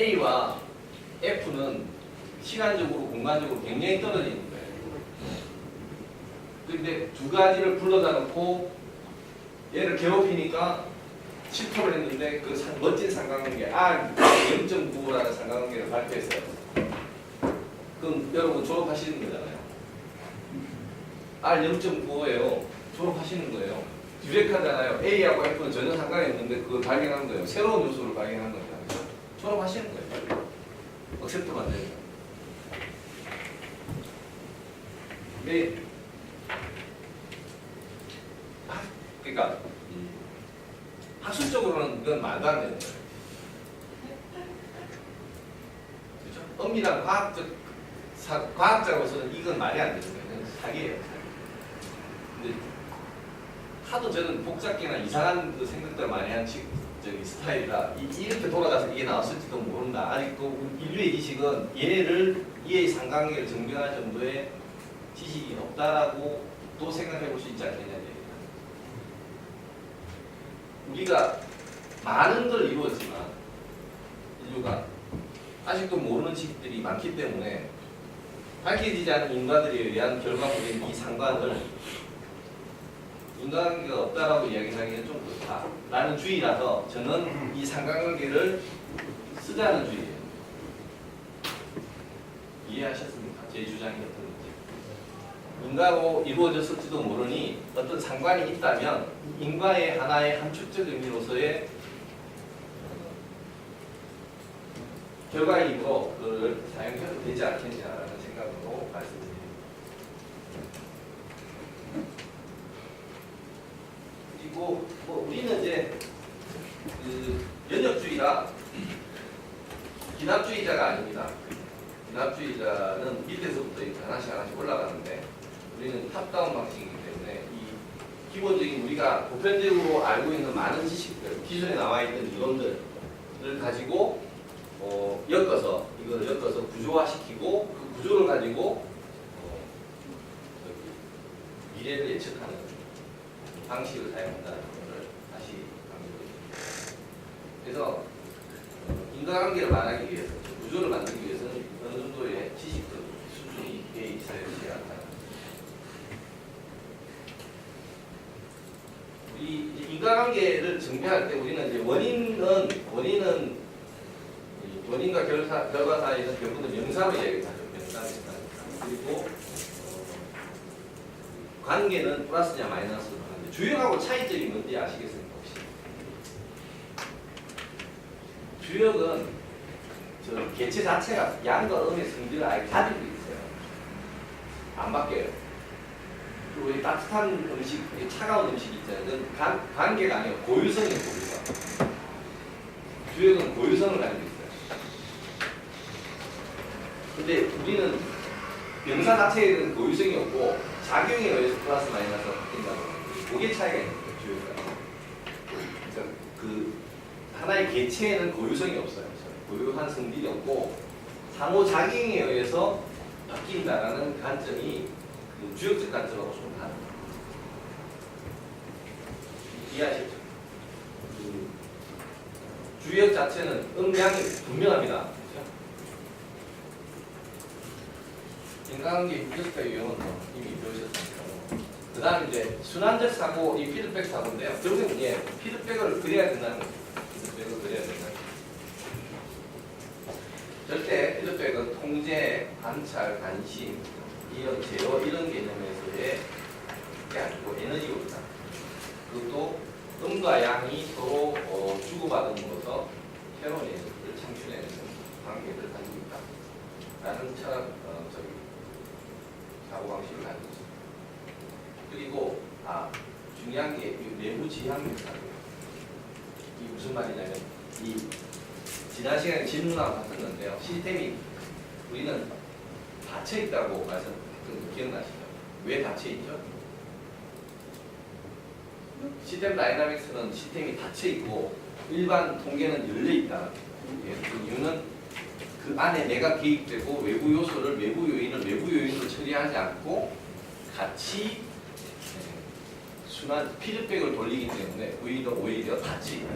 A와 F는 시간적으로 공간적으로 굉장히 떨어져 있는 거예요. 근데 두 가지를 불러다 놓고 얘를 괴롭히니까 실토를 했는데 그 멋진 상관관계 R 0.95라는 상관관계를 발표했어요. 그럼 여러분 졸업하시는 거잖아요. R 0.95예요. 졸업하시는 거예요. 유력하잖아요. A하고 F는 전혀 상관이 없는데 그걸 발견한 거예요. 새로운 요소를 발견한 거예요. 졸업하시는 거예요. 억셉트만 되는 거예요. 네. 그러니까 학술적으로는 그건 말도 안 되는 거예요. 그렇죠? 엄밀한 과학자로서는 이건 말이 안 되는 거예요. 이건 사기예요. 근데 하도 저는 복잡기나 이상한 그 생각들 많이 한 스타일이라 이렇게 돌아가서 이게 나왔을지도 모른다. 아직 그 인류의 지식은 얘를 얘의 상관관계를 증명할 정도의 지식이 없다라고 또 생각해 볼 수 있지 않겠냐는 얘기입니다. 우리가 많은 걸 이루었지만 인류가 아직도 모르는 지식들이 많기 때문에 밝혀지지 않은 인과들에 의한 결과물인 이 상관을 인과관계가 없다라고 이야기하기는 좀 그렇다라는 주의라서 저는 이 상관관계를 쓰자는 주의예요. 이해하셨습니까? 제 주장이 어떤 건지. 인과로 이루어졌을지도 모르니 어떤 상관이 있다면 인과의 하나의 함축적 의미로서의 결과이므로 그걸 사용해도 되지 않겠냐라는 생각으로 말씀드립니다. 그리고 뭐 우리는 이제 그 연역주의라 기납주의자가 아닙니다. 기납주의자는 밑에서부터 하나씩 하나씩 올라가는데 우리는 탑다운 방식이기 때문에 이 기본적인 우리가 보편적으로 알고 있는 많은 지식들, 기존에 나와 있는 이론들을 가지고 이걸 엮어서 구조화시키고 그 구조를 가지고 미래를 예측하는 방식을 사용한다는 것을 다시 강조드립니다. 그래서 인과관계를 말하기 위해서, 구조를 만들기 위해서는 어느 정도의 지식적 수준이 돼 있어야 한다. 이 인과관계를 증명할 때 우리는 이제 원인과 결과 사이에는 결국은 명사로 이야기를 하죠. 명사로. 그리고 관계는 플러스냐 마이너스로 하는데 주역하고 차이점이 뭔지 아시겠습니까? 혹시? 주역은 저 개체 자체가 양과 음의 성질을 아예 가지고 있어요. 안 바뀌어요. 그리고 이 따뜻한 음식, 차가운 음식이 있잖아요. 그건 관계가 아니에요. 고유성이에요. 고유성. 주역은 고유성을 가지고 있어요. 근데 우리는 명사 자체에는 고유성이 없고 작용에 의해서 플러스 마이너스가 바뀐다고 그게 차이가 있는 거예요. 주요가. 그러니까 그 하나의 개체에는 고유성이 없어요. 고유한 성질이 없고 상호작용에 의해서 바뀐다라는 관점이 그 주역적 관점하고 좀 다릅니다. 이해하시죠? 그 주역 자체는 음량이 분명합니다. 인과관계 유격과 유형은 이미 배우셨습니다. 그 다음에 이제 순환적 사고, 이 피드백 사고인데요. 결국은 피드백을 그려야 된다는 거죠. 피드백을 그려야 된다. 절대 피드백은 통제, 관찰, 관심, 이런 제어, 이런 개념에서의 게 아니고 에너지입니다. 그것도 음과 양이 서로 주고받음으로써 새로운 에너지를 창출해내는 관계를 가지고 있다. 라는 철학, 사고방식을 가지고 있습니다. 그리고 중요한 게 내부 지향력사고요. 이 무슨 말이냐면 지난 시간에 질문하고 봤었는데요. 시스템이 우리는 닫혀 있다고 말씀했던 거 기억나시죠? 왜 닫혀 있죠? 시스템 다이나믹스는 시스템이 닫혀 있고 일반 통계는 열려 있다. 그 이유는 그 안에 내가 개입되고 외부 요인을 처리하지 않고 같이 순환 피드백을 돌리기 때문에 오히려 닫혀 있다.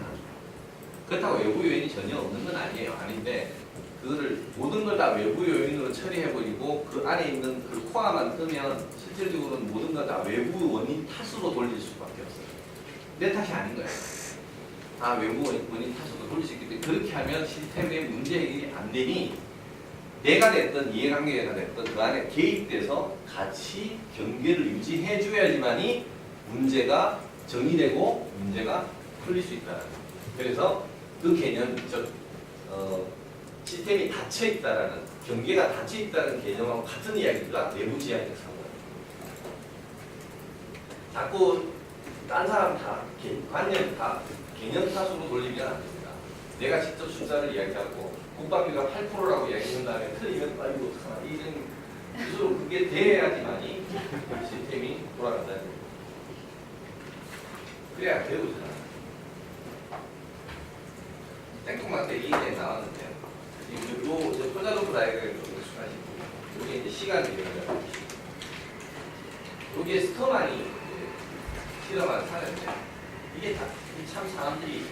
그렇다고 외부 요인이 전혀 없는 건 아니에요. 아닌데 그거를 모든 걸 다 외부 요인으로 처리해버리고 그 안에 있는 그 코어만 뜨면 실질적으로는 모든 걸 다 외부 원인 탓으로 돌릴 수밖에 없어요. 내 탓이 아닌 거예요. 다 외부 원인 탓으로 돌릴 수 있기 때문에 그렇게 하면 시스템의 문제 해결이 안 되니 내가 됐든 이해관계가 됐든 그 안에 개입돼서 같이 경계를 유지해 줘야지만이 문제가 정의되고 문제가 풀릴 수 있다는 거예요. 그래서 그 개념, 즉 시스템이 닫혀 있다라는 경계가 닫혀 있다는 개념하고 같은 이야기가 내부 지향적 사고예요. 자꾸 딴 사람 다 관념 다 개념 탓으로 돌리면 안 됩니다. 내가 직접 숫자를 이야기하고 국방비가 8%라고 이야기한 다음에 틀리면 아이고 어떡하나 이런 스스로 그게 돼야지만이 시스템이 돌아간다는 거예요. 그래야 배우잖아. 땡콩한테 이 얘기 나왔는데요. 요 표자도프 다이어그램을 좀 익숙하시고 여기 이제 시간 비율을 여기에 스터만이 실험한 사례인데 이게 다 참 사람들이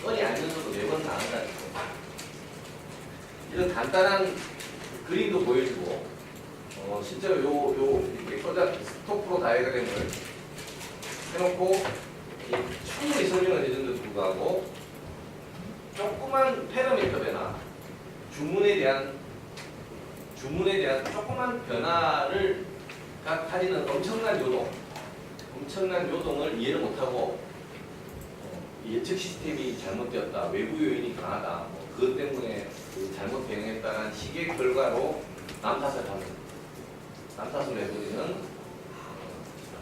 뻔히 알면서도 매번 나온다는 거. 이런 간단한 그림도 보여주고 실제로 이렇게 스토프로 다이어그램을 해놓고 충분히 설명을 해준데도 불구하고 조그만 패러미터 변화, 주문에 대한 조그만 변화를 가지는 엄청난 요동을 이해를 못하고 예측 시스템이 잘못되었다, 외부 요인이 강하다, 그것 때문에 잘못 대응했다는 식의 결과로 남 탓을 해버리는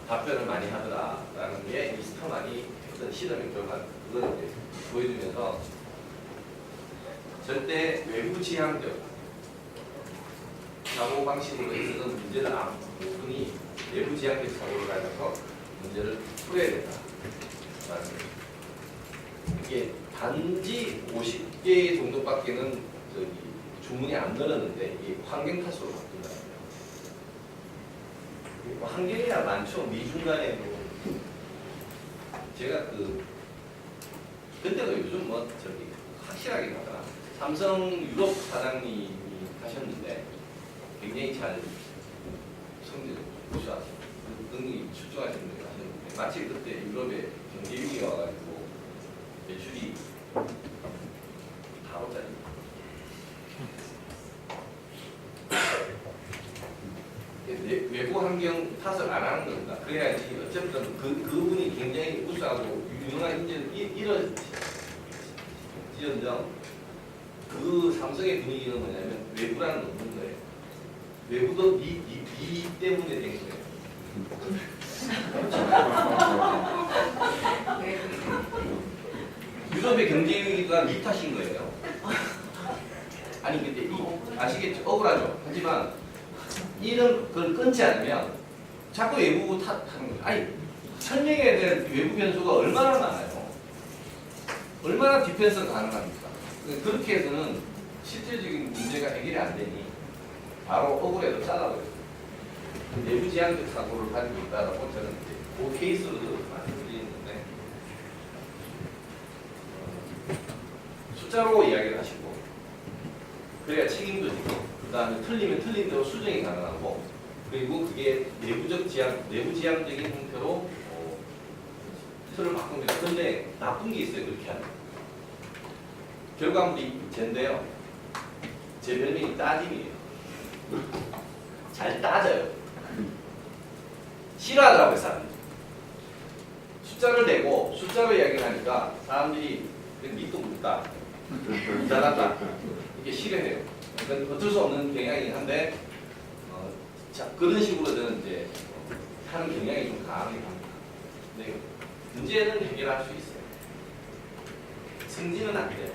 답변을 많이 하더라라는 게 이 스터만이 어떤 실험의 결과 그걸 이제 보여주면서 절대 외부 지향적 사고 방식으로 해서는 문제를 안 푸니 내부 지향적 사고를 가져서 문제를 풀어야 된다라는 거죠. 이게 단지 50개 정도밖에는 주문이 안 늘었는데 이게 환경 탓으로 바뀐다. 환경이야 많죠. 미중간에 제가 그때도 요즘 저기 확실하게 나더라. 삼성 유럽 사장님이 하셨는데 굉장히 잘 성질 좋으셔서 능력이 출중하신 분이 하셨는데 마치 그때 유럽에 경제 위기가 와가지고 매출이 4호짜리 외부 환경 탓을 안 하는 겁니다. 그래야지 어쨌든 그분이 굉장히 우수하고 유능한 인재를 지연정 그 삼성의 분위기는 뭐냐면 외부라는 게 없는 거예요. 외부도 니 때문에 된 거예요. 유럽의 경제 위기가 니 탓인 거예요. 아니 근데 아시겠죠? 억울하죠. 하지만 이런 걸 끊지 않으면 자꾸 외부 탓하는 거예요. 아니 설명해야 될 외부 변수가 얼마나 많아요. 얼마나 디펜스가 가능합니까? 그렇게 해서는 실질적인 문제가 해결이 안 되니 바로 억울해도 잘라버려요. 내부 지향적 사고를 가지고 있다라고 저는 이제 그 케이스로도 말씀드리는데 숫자로 이야기를 하시고 그래야 책임도 지고 그 다음에 틀리면 틀린 대로 수정이 가능하고 그리고 그게 내부 지향적인 형태로 틀을 바꿉니다. 그런데 나쁜 게 있어요. 그렇게 하면 결과물이 젠데요. 제 별명이 따짐이에요. 잘 따져요. 싫어하더라고요, 사람들이. 숫자를 내고 숫자로 이야기를 하니까 사람들이 밑도 묻다, 잘한다 이게 싫어해요. 그러니까 어쩔 수 없는 경향이긴 한데 자, 그런 식으로 저는 이제 하는 경향이 좀 강하게 갑니다. 근데 문제는 해결할 수 있어요. 승진은 안 돼요.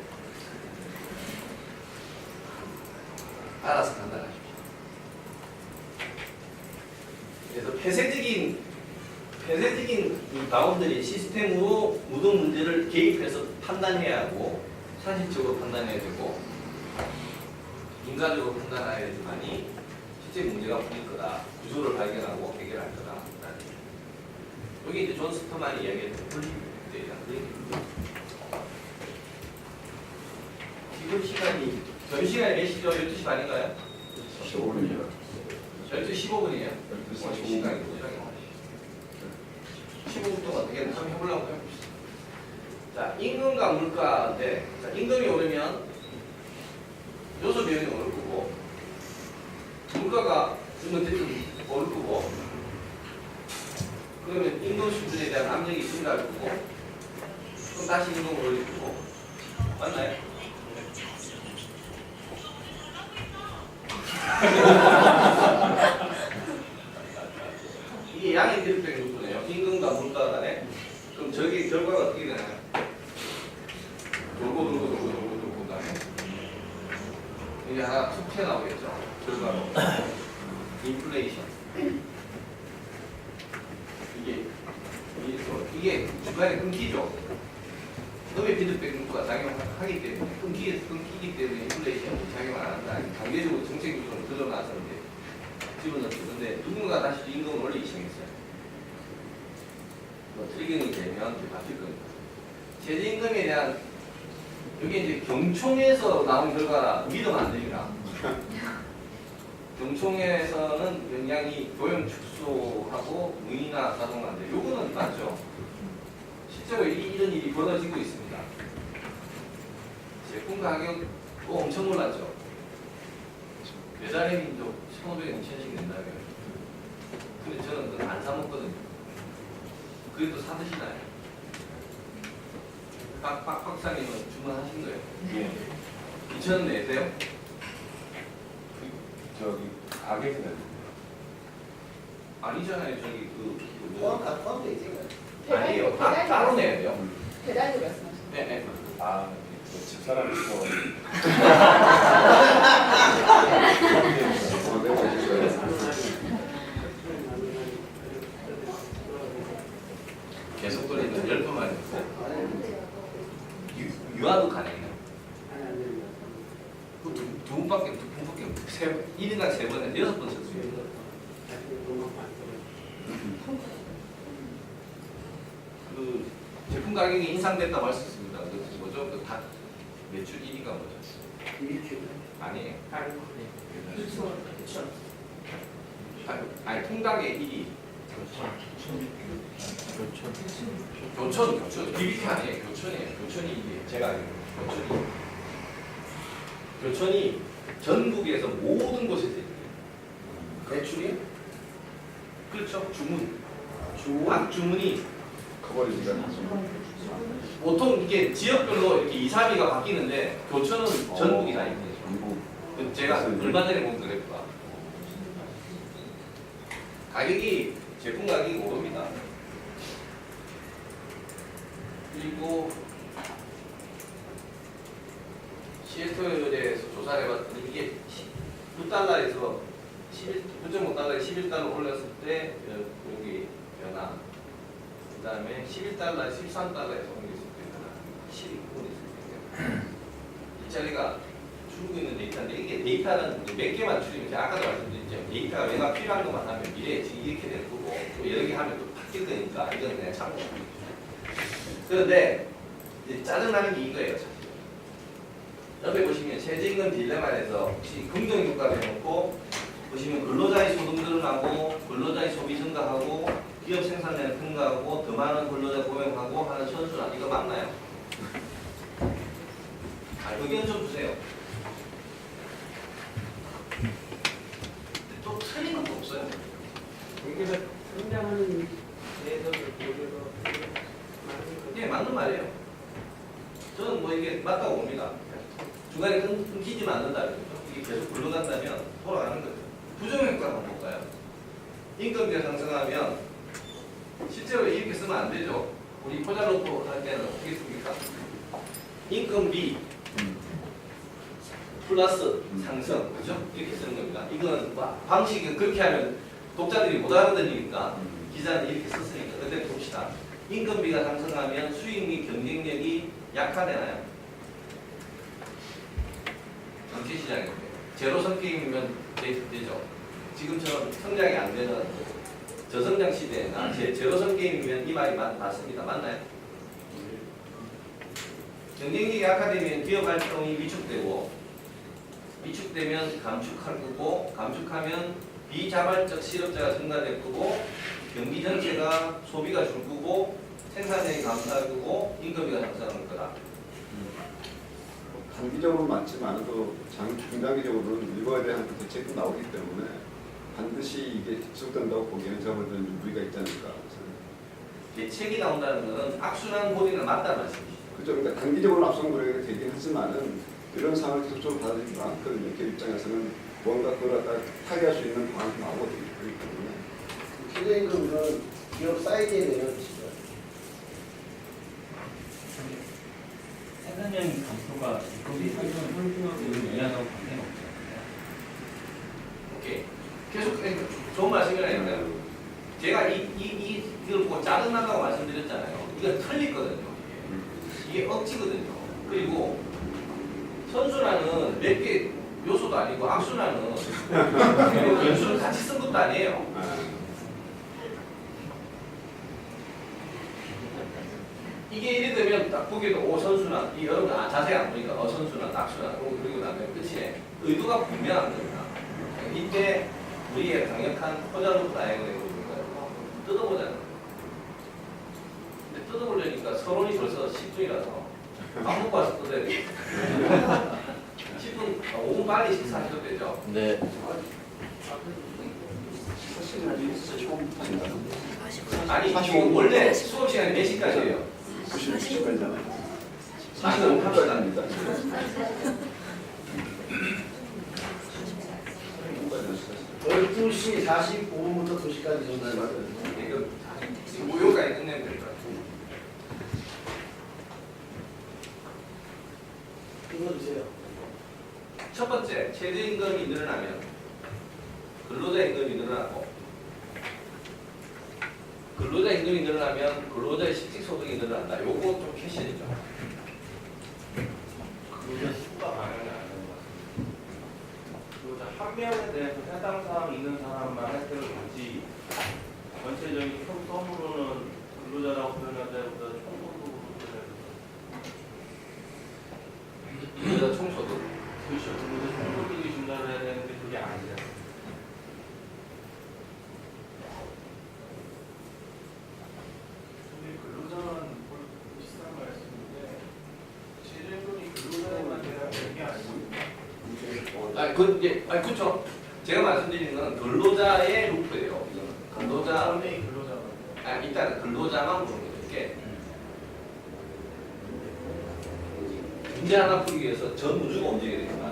알아서 판단하십시오. 그래서 폐쇄적인 이 바운더리 시스템으로 모든 문제를 개입해서 판단해야 하고 산실적으로 판단해야 되고 인간적으로 판단해야 되지만이 실제 문제가 풀릴 거다. 구조를 발견하고 해결할 거다. 여기 이제 존 스터만이 이야기했던 폴리에 대한 지금 시간이 점심시간이 몇 시죠? 12시 반인가요? 15분이요. 12시 15분이에요. 12시 시간이 15분 동안 어떻게 한번 해보려고 해봅시다. 자, 임금과 물가인데, 자, 임금이 오르면 요소 비용이 오를 거고, 물가가 좀 대충 오를 거고, 그러면 임금 수준에 대한 압력이 증가할 거고, 그럼 다시 임금을 올릴 거고, 맞나요? 이게 양의 대립적인 조건이에요. 임금과 물가 간에. 그럼 저기 결과가 어떻게 되나요? 돌고 다음에 이게 하나 툭 튀어나오겠죠. 결과로 인플레이션. 이게 중간에 끊기죠. 너의 피드백 루프가 작용하기 때문에 끊기기 때문에 인플레이션이 작용 안 한다. 단계적으로 정책 요소는 드러나서 이제 집어넣죠. 근데 누군가 다시 임금을 올리기 시작했어요. 뭐 트리거링이 되면 이제 바뀔 겁니다. 최저임금에 대한 여기 이제 경총에서 나온 결과라 믿으면 안 됩니다. 경총에서는 영향이 고용 축소하고 무인화 가동한데 요거는 맞죠. 실제로 이런 일이 벌어지고 있습니다. 제품 가격도 엄청 올랐죠. 배달의 민족 1,500원, 2,000원씩 낸다며. 근데 저는 그건 안 사먹거든요. 그래도 사드시나요? 박사님은 주문하신 거예요? 예. 2,000원 내세요? 저기 가게에서 아니잖아요. 저기 포함돼 있지. 아니에요. 다 따로 내야 돼요. 배달료 말씀하시는 네, 네. 아, 그 집사람이 있어. 계속 돌리는 10번만 했어요. 유아도 가능해요. 두 분밖에 1인당 3번에 6번 썼어요. 그 제품 가격이 인상됐다고 할 수 있습니다. 그 뭐죠? 그 다 매출 1위가 뭐죠? 아니에요. 아니 통닭의 1위. 교촌. BBK 아니에요. 교촌이에요. 교촌이 1위에요. 제가 알기로. 교촌이 전국에서 모든 곳에서 1위예요. 매출이 그렇죠. 각 주문이 커버리지가 보통 이게 지역별로 이렇게 2, 3위가 바뀌는데 교촌은 전국이 다 1위죠. 제가 얼마 전에 본 그래프가 가격이 제품 가격이 오릅니다. 그리고 시애틀에서 조사를 해봤더니 이게 9달러에서 9.5달러에 11달러 올렸을 때 여기 변화, 그 다음에 11달러에 13달러에서 옮겼을 때 변화, 12%가 있을 때 이 자리가 줄고 있는 데이터인데 이게 데이터는 몇 개만 줄이면 제가 아까도 말씀드렸죠. 데이터가 내가 필요한 것만 하면 미래에 이렇게 될 거고 또 여러 개 하면 또 바뀔 거니까 이건 그냥 참고하고 있죠. 그런데 이제 짜증나는 게 이거예요. 사실. 옆에 보시면 최저임금 딜레마에서 혹시 긍정 효과를 해놓고 보시면 근로자의 소득 늘어나고 근로자의 소비 증가하고 기업 생산량이 증가하고 더 많은 근로자 고용하고 하는 선순환 이거 맞나요? 의견 좀 주세요. 또 틀린 것도 없어요. 여기서 성장하는 대해서를 보여서 네, 맞는 말이에요. 저는 뭐 이게 맞다고 봅니다. 중간에 끊기지만 않는다면 이게 계속 굴러간다면 돌아가는 거죠. 부정효과 한번 볼까요? 인건비가 상승하면 실제로 이렇게 쓰면 안 되죠. 우리 포괄로프 할 때는 어떻게 씁니까? 인건비 플러스 상승, 그죠? 이렇게 쓰는 겁니다. 이건 방식이 그렇게 하면 독자들이 못 알아듣으니까 기자는 이렇게 썼으니까. 근데 봅시다. 인건비가 상승하면 수익 및 경쟁력이 약화되나요? 전체시장인데 제로섬 게임이면 되죠. 지금처럼 성장이 안 되는 저성장 시대나 제로섬 게임이면 이 말이 맞습니다. 맞나요? 경쟁력이 약화되면 기업 활동이 위축되면 감축할 거고, 감축하면 비자발적 실업자가 증가될 거고, 경기 전체가 소비가 줄 거고, 생산량이 감소할 거고, 임금비가 상승할 거다. 단기적으로 많지만 않아도 중장기적으로는 이거에 대한 대책도 나오기 때문에 반드시 이게 지속된다고 보기에는 제가 볼 때는 무리가 있지 않을까. 대책이 나온다는 것은 악순환 고리는 맞다는 말씀이죠. 그죠? 그러니까 단기적으로 앞선거리가 되긴 하지만은 이런 상황을 계속적으로 받아들이지 않거든요. 기업 입장에서는 뭔가 그걸 갖다 타개할 수 있는 방안이 나오거든요. 그렇기 때문에. 최저임금은 기업 사이즈에 내려주시죠 생산량 감소가 인건비 상승을 영향하고 관계는 없지 않나요? 오케이. 계속 좋은 말씀이라니까요. 제가 이걸 보고 짜증난다고 말씀드렸잖아요. 이거 틀리거든요. 이게 억지거든요. 그리고 선순환은 몇 개 요소도 아니고 악순환은 연수를 같이 쓴 것도 아니에요. 이게 이래 되면 딱 보기에도 오 선순환, 이 여러분 자세히 안 보니까 선순환, 악순환 그리고 나면 끝이네. 의도가 분명한 겁니다. 이때 우리의 강력한 호자로 다양을 해보는 거예요. 뜯어보자는 거예요. 근데 뜯어보려니까 서론이 벌써 10분이라서 밥 먹고 와서 뜯어야 돼요. 10분, 5분 빨리 식사하셔도 되죠? 네. 아니, 지금 원래 수업 시간이 몇 시까지예요? 90분까지잖아요. 45분까지입니다. 12시 45분부터 2시까지 정도 맞아요. 이거 지금 무효까지 끝내면 될 것 같아요. 읽어주세요. 첫 번째, 최저임금이 늘어나면 근로자 임금이 늘어나고, 근로자 임금이 늘어나면 근로자의 실질소득이 늘어난다. 요거 좀 캐시죠. 근로자 수가 반영이 안 되는 것 같습니다. 근로자 한 명에 대해서 해당 사항 있는 사람만 혜택을 받지, 전체적인 총 서무로는 근로자라고 표현하자보다 총소득으로 표현해야 근로자 총소득. 그렇죠. 근로자 총소득이 증가를 해야 되는데 그게 아니잖아요. 근데 근로자는 비슷한 말씀인데 최저임금이 근로자에만 대한 게 아니고 그렇죠. 제가 말씀드리는 건 근로자의 루프예요. 이거는 근로자, 사람이 근로자만 일단 근로자만 보는 거죠. 이게 문제 하나 풀기 위해서 전 우주가 움직여야 되지만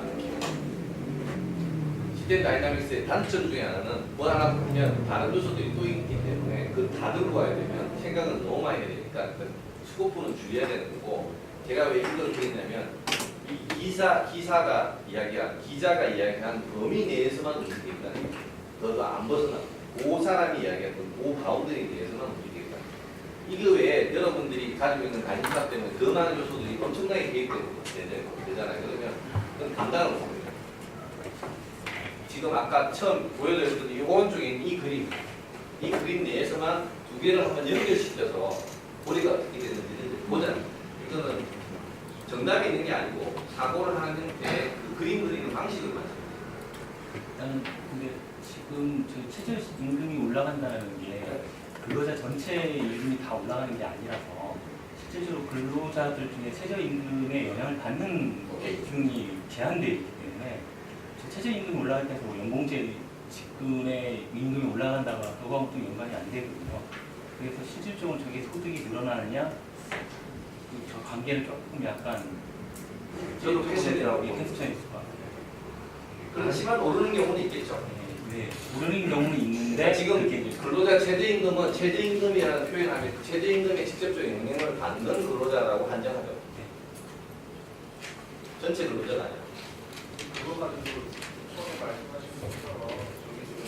시대 다이나믹스의 단점 중에 하나는 뭐 하나 보면 다른 요소들이 또 있기 때문에 그 다 들고 와야 되면 생각을 너무 많이 해야 되니까 그 스코프는 줄여야 되는 거고, 제가 왜 이걸 그랬냐면 이 기자가 이야기한 범위 내에서만 움직이겠다는 거예요. 더 안 벗어나. 그 사람이 이야기했던 그 바운더리 내에서만 움직이겠다. 이거 외에 여러분들이 가지고 있는 관심사 때문에 더 많은 요소들이 엄청나게 개입되잖아요. 그러면 그건 감당을 못합니다. 지금 아까 처음 보여드렸던 이 오른쪽에 있는 이 그림 내에서만 두 개를 한번 연결시켜서 우리가 어떻게 되는지 보자는 거예요. 이거는 정답이 있는 게 아니고 사고를 하는 형태의 그 그림 그리는 방식을 말씀드립니다. 일단은 근데 지금 저 최저임금이 올라간다는 게 근로자 전체 임금이 다 올라가는 게 아니라서 실제적으로 근로자들 중에 최저임금에 영향을 받는 비중이 제한되어 있기 때문에 최저임금이 올라갈 때 뭐 연봉제 직근의 임금이 올라간다거나 그거하고 좀 연관이 안 되거든요. 그래서 실질적으로 저게 소득이 늘어나느냐 저 관계를 조금 약간 저도 패션이라고 텍스처에 있을 것 같아요. 그렇지만 오르는 경우는 있겠죠. 네, 모르는 경우는 있는데 지금 그게 이제 근로자 최저임금은 최저임금이라는 표현하면 최저임금에 직접적인 영향을 받는 근로자라고 한정하죠. 전체 근로자가 아니라. 그거 가지고 처음에 말씀하신 것처럼 저기 지금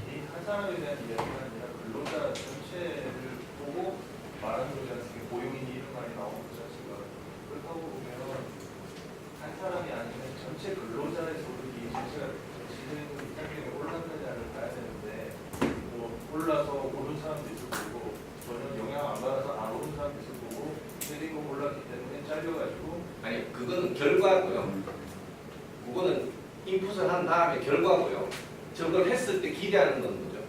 이 한 사람에 대한 이야기가 아니라 근로자 전체를 보고 말하는 거지 않습니까? 고용인이 이름 많이 나오는 것 자체가. 그렇다고 보면 한 사람이 아니면 전체 근로자의 소득이 전체가 지정임금이 당연히 올랐느냐를 봐야 되는데 뭐 올라서 오른 사람도 있을 거고 전혀 영향 안 받아서 안 오른 사람도 있을 거고 최저임금 올랐기 때문에 잘려가지고 아니 그거는 결과고요. 그거는 인풋을 한 다음에 결과고요. 저걸 했을 때 기대하는 건 거죠.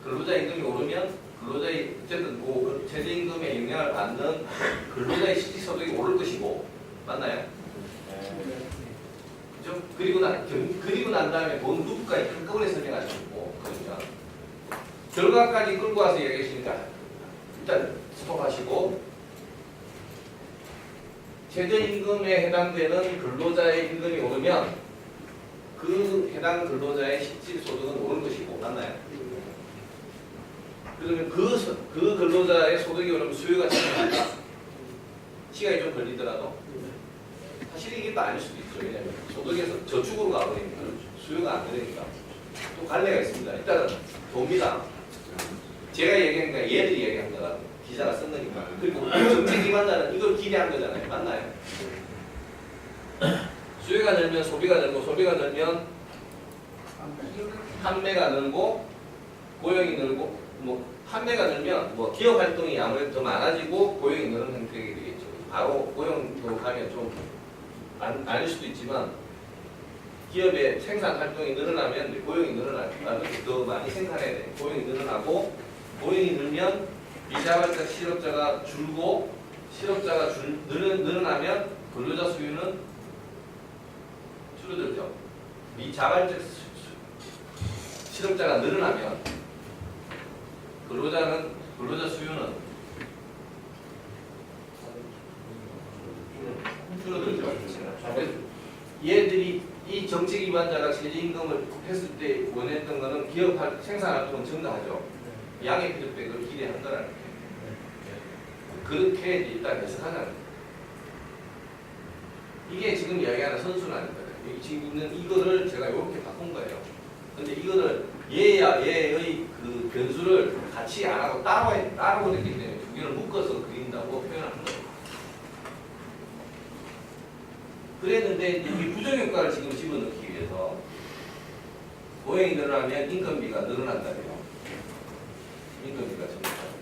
근로자 임금이 오르면 근로자의 어쨌든 그 최저임금에 영향을 받는 근로자의 실질소득이 오를 것이고 맞나요? 그죠? 그리고 난 다음에 돈 누구까지 한꺼번에 설명하시고 그러면 결과까지 끌고 와서 얘기하시니까 일단 스톱하시고 최저임금에 해당되는 근로자의 임금이 오르면 그 해당 근로자의 실질소득은 오를 것이고 맞나요? 그러면 그 근로자의 소득이 오르면 수요가 증가한다. 시간이 좀 걸리더라도 사실 이게 또 아닐 수도 있죠. 왜냐하면 소득에서 저축으로 가버리니까 수요가 안 되니까 또 관례가 있습니다. 일단은 봅니다. 제가 얘기한 거 얘들이 얘기한 거라 기자가 쓴 거니까. 그리고 정책 기반자는 이걸 기대한 거잖아요. 맞나요? 수요가 늘면 소비가 늘고 소비가 늘면 판매가 늘고 고용이 늘고 뭐 판매가 늘면 뭐 기업 활동이 아무래도 더 많아지고 고용이 늘는 형태가 되겠죠. 바로 고용으로 가면 좀 아닐 수도 있지만 기업의 생산 활동이 늘어나면 고용이 늘어나면 더 많이 생산해야 돼. 고용이 늘어나고 고용이 늘면 미자발적 실업자가 줄고 실업자가 늘어나면 근로자 수요는 줄어들죠. 미자발적 실업자가 늘어나면 근로자 수요는 줄어들죠. 얘들이 이 정책 기반자가 최저임금을 했을 때 원했던 거는 기업 생산 활동은 증가하죠. 양의 필요 때 그걸 기대한 거라는 거예요. 그렇게 일단 해석하자는 거예요. 이게 지금 이야기하는 선순환인 거예요. 지금 있는 이거를 제가 이렇게 바꾼 거예요. 근데 이거를 얘와 얘의 그 변수를 같이 안 하고 따로 그랬기 때문에 두 개를 묶어서 그린다고 표현하는 거예요. 그랬는데 이 부정효과를 지금 집어넣기 위해서 고용이 늘어나면 인건비가 늘어난다며. 인건비가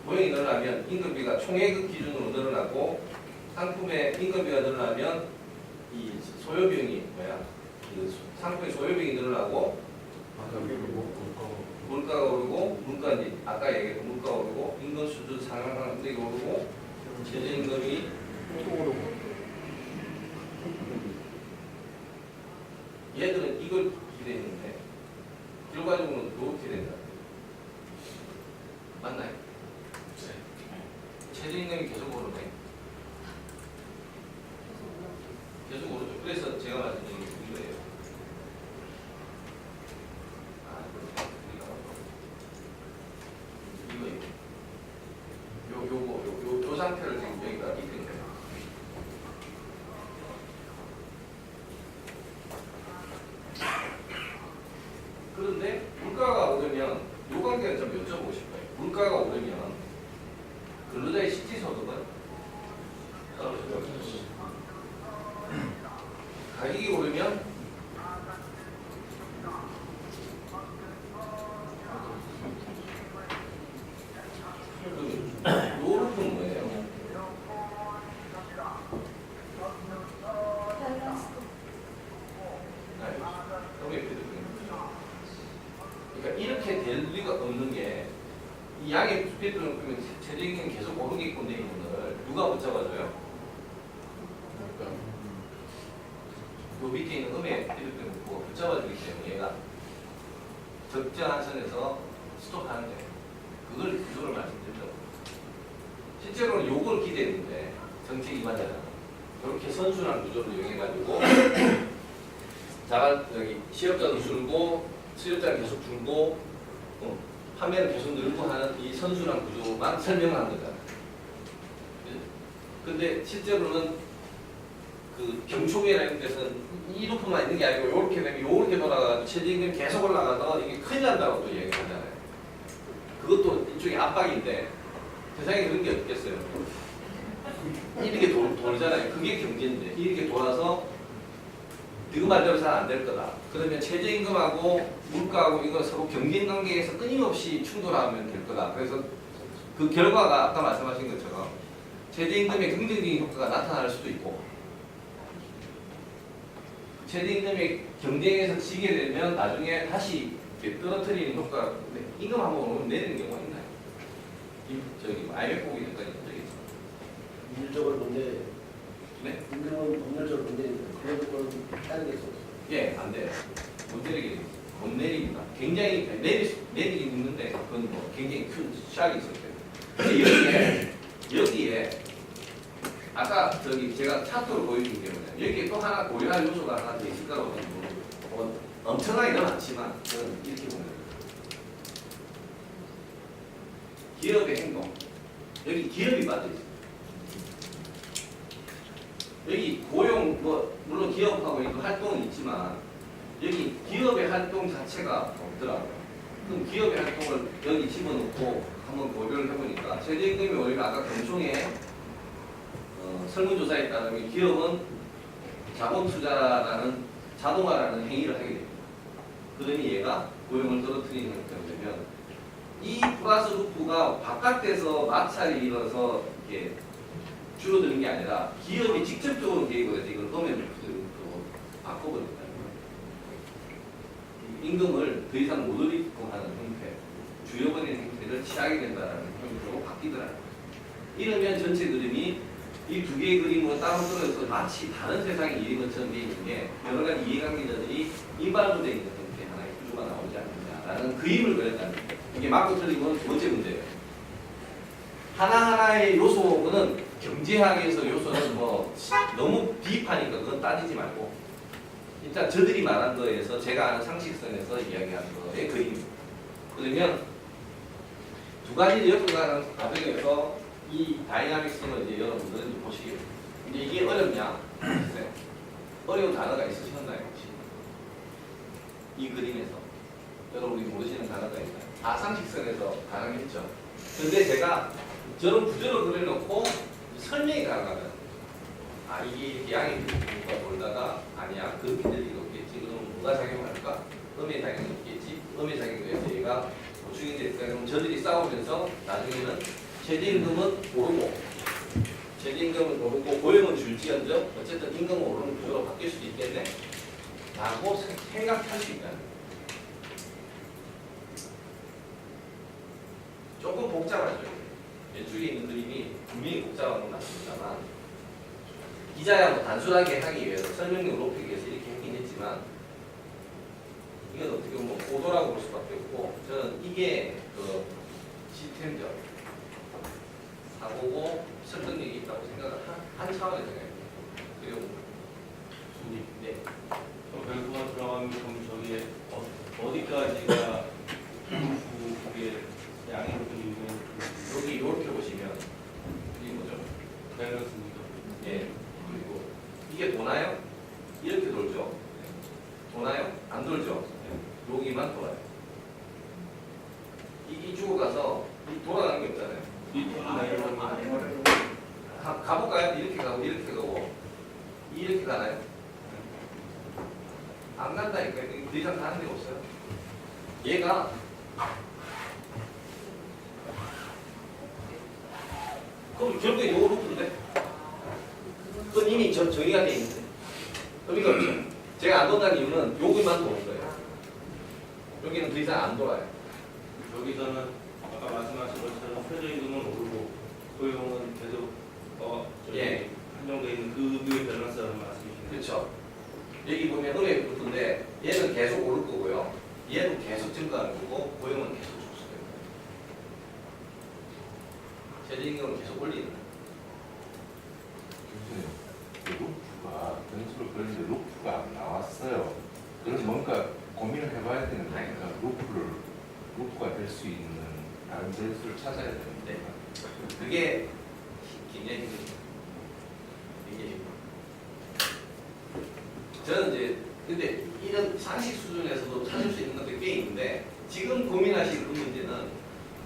고용이 늘어나면 인건비가 총액 기준으로 늘어나고 상품의 인건비가 늘어나면 이 소요비용이 그 상품의 소요비용이 늘어나고 물가가 오르고 물가 이제 아까 얘기했던 물가가 오르고 임금 수준 상향하는 데 오르고 최저임금이 또 오르고 얘들은 이걸 기대했는데 결과적으로는 이렇게 된다. 맞나요? 최저임금이 계속 오르네. 계속 오르죠. 그래서 제가 말씀드린 게 이거예요. 이거예요. 요 상태를 지금 여기다 입힌 거예요. 그런데 물가가 오르면 요 관계는 좀 여쭤보고 싶어요. 물가가 오르면 근로자의 실질소득은 떨어져요. 가격이 오르면 요렇게 뭐예요? 그러니까 이렇게 될 리가 없는 게 이 양의 스피드를 보면 최저임금이 계속 오르게끔 돼 있는 걸 누가 붙잡아줘요? 요 밑에 있는 음의 스피드를 붙잡아주기 때문에 얘가 적정한 선에서 스톱하는 거예요. 그걸 구조를 말씀드렸죠. 실제로는 요걸 기대했는데 정책 기반자는 이렇게 선순환 구조를 이용해가지고 여기 시업자도 줄고 수요자는 계속 줄고 판매는 계속 늘고 하는 이 선순환 구조만 설명한 거잖아요. 근데 실제로는 그 경초기라는 데서는 이 루프만 있는 게 아니고 이렇게 되면 이렇게 돌아가서 최저임금이 계속 올라가서 이게 큰일 난다고 또 얘기하잖아요. 그것도 일종의 압박인데 세상에 그런 게 없겠어요. 이렇게 돌잖아요. 그게 경제인데 이렇게 돌아서 그 말대로 잘 안 될 거다. 그러면 최저임금하고 물가하고 이거 서로 경쟁관계에서 끊임없이 충돌하면 될 거다. 그래서 그 결과가 아까 말씀하신 것처럼 최저임금의 긍정적인 효과가 나타날 수도 있고 최저임금의 경쟁에서 지게 되면 나중에 다시 이렇게 떨어뜨리는 효과가 있는데 임금 한번 오르면 내리는 경우가 있나요? 저기 IMF 보기 전까지 본 적이 있어요. 법률적으로 문제, 네? 임금은 법률적으로 문제인데 그런 조건은 다른 게 있어요. 예, 안 돼요. 못 내립니다. 굉장히 내리긴 있는데 그건 뭐 굉장히 큰 샥이 있을 거예요. 근데 여기에 아까 저기 제가 차트로 보여준 게 뭐냐면 여기에 또 하나 고려할 요소가 하나 더 있을 거라고 저는 모르고 엄청나게는 않지만 저는 이렇게 보면 돼요. 기업의 행동. 여기 기업이 빠져 있어요. 여기 고용 뭐 물론 기업하고 있는 활동은 있지만 여기 기업의 활동 자체가 없더라고요. 그럼 기업의 활동을 여기 집어넣고 한번 고려를 해보니까 최저임금이 오히려 아까 경총에 설문조사에 따르면 기업은 자본투자라는 자동화라는 행위를 하게 됩니다. 그러니 얘가 고용을 떨어뜨리는 형태가 되면 이 플러스 루프가 바깥에서 마찰이 일어서 이렇게 줄어드는 게 아니라 기업이 직접적으로 개입을 해서 이걸 음의 루프로 바꿔버린다는 거예요. 임금을 더 이상 못 올리고 하는 형태, 줄여버리는 형태를 취하게 된다는 형태로 바뀌더라고요. 이러면 전체 그림이 이 두 개의 그림으로 따로 떨어져서 마치 다른 세상의 일인 것처럼 되어 있는 게 여러 가지 이해관계자들이 이발로되어 있는 형태의 하나의 구조가 나오지 않느냐라는 그림을 그렸다는 거예요. 이게 맞고 틀린 건 두 번째 문제예요. 하나하나의 요소는 경제학에서 요소는 뭐 너무 비입하니까 그건 따지지 말고 일단 저들이 말한 거에서 제가 아는 상식선에서 이야기하는 거의 그림입니다. 그러면 두 가지를 엮어가는 과정에서 이 다이나믹스는 이제 여러분들은 보시게 됩니다. 이제 이게 어렵냐? 글쎄요. 어려운 단어가 있으셨나요? 혹시? 이 그림에서 여러분이 모르시는 단어가 있나요? 다 상식선에서 가능했죠. 근데 제가 저런 구조를 그려놓고 설명이 가능하면 이게 이렇게 양이 누가 돌다가 아니야 그렇게 될 리가 없겠지. 그러면 뭐가 작용할까? 음의 작용이 있겠지. 음의 작용에서 얘가 보충이 됐을까? 그럼 저들이 싸우면서 나중에는 최저임금은 오르고 최저임금은 오르고 고용은 줄지언정 어쨌든 임금은 오르는 구조로 바뀔 수도 있겠네 라고 생각할 수 있다는 거예요. 조금 복잡하죠. 왼쪽에 있는 그림이 분명히 복잡한 건 맞습니다만 기자야 뭐 단순하게 하기 위해서 설명력을 높이기 위해서 이렇게 하긴 했지만 이건 어떻게 보면 보도라고 볼 수밖에 없고 저는 이게 그 시스템적 사고고 설득력이 있다고 생각을 한 차원에서 생각합니다. 그리고 네. 결국은 들어가면 그럼 저기에 어디까지가 그게 양이 높은 여기 이렇게 보시면 이게 뭐죠? 밸런스입니다. 예. 그리고 이게 도나요? 이렇게 돌죠. 네. 도나요? 안 돌죠. 네. 여기만 돌아요. 이 죽어가서 이 돌아가는 게 없잖아요. 가볼까요? 이렇게 가고 이렇게 가고 이렇게 가나요? 안 간다니까. 더 이상 가는 데가 없어요. 얘가 그럼 결국에 요거 루프인데 그건 이미 정의가 돼 있는데 의미가 없죠. 제가 안 돈다는 이유는 여기만 도는 거예요. 여기는 더 이상 안 돌아요. 여기서는 아까 말씀하신 것처럼 최저임금은 오르고 고용은 계속 예. 한정되어 있는 그 밸런스라는 말씀이시네요. 그렇죠. 여기 보면 음의 루프인데 얘는 계속 오를 거고요. 얘는 계속 증가하는 거고 고용은 계속 축소되는 거예요. 최저임금은 계속 올리는 거예요. 교수님, 루프가 변수를 그렸는데 루프가 안 나왔어요. 그래서 뭔가 고민을 해봐야 되는 거니까 루프가 될 수 있는 다른 변수를 찾아야 되는데 그게 굉장히 힘듭니다. 굉장히 힘듭니다. 저는 이제 근데 이런 상식 수준에서도 찾을 수 있는 것들이 꽤 있는데 지금 고민하시는 그 문제는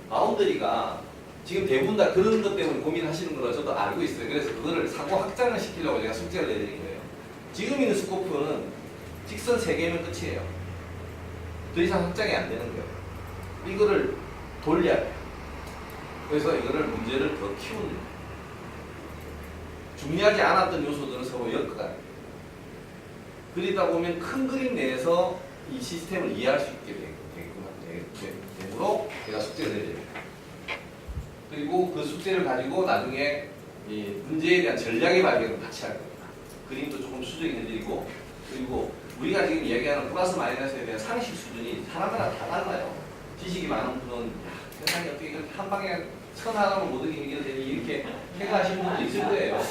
바운더리가 지금 대부분 다 그런 것 때문에 고민하시는 걸로 저도 알고 있어요. 그래서 그거를 사고 확장을 시키려고 제가 숙제를 내드린 거예요. 지금 있는 스코프는 직선 3개면 끝이에요. 더 이상 확장이 안 되는 거예요. 이거를 돌려야 돼요. 그래서 이거를 문제를 더 키우는 거예요. 중요하지 않았던 요소들은 서로 엮어가요. 그러다 보면 큰 그림 내에서 이 시스템을 이해할 수 있게 되므로 제가 숙제를 내드립니다. 그리고 그 숙제를 가지고 나중에 이 문제에 대한 전략의 발견을 같이 할 겁니다. 그림도 조금 수정해드리고, 그리고 우리가 지금 이야기하는 플러스 마이너스에 대한 상식 수준이 사람마다 다 달라요. 지식이 많은 분은 세상에 어떻게 이렇게 한 방에 천 하나로 모든 게 해결되니 이렇게 생각하시는 분도 있을 거예요.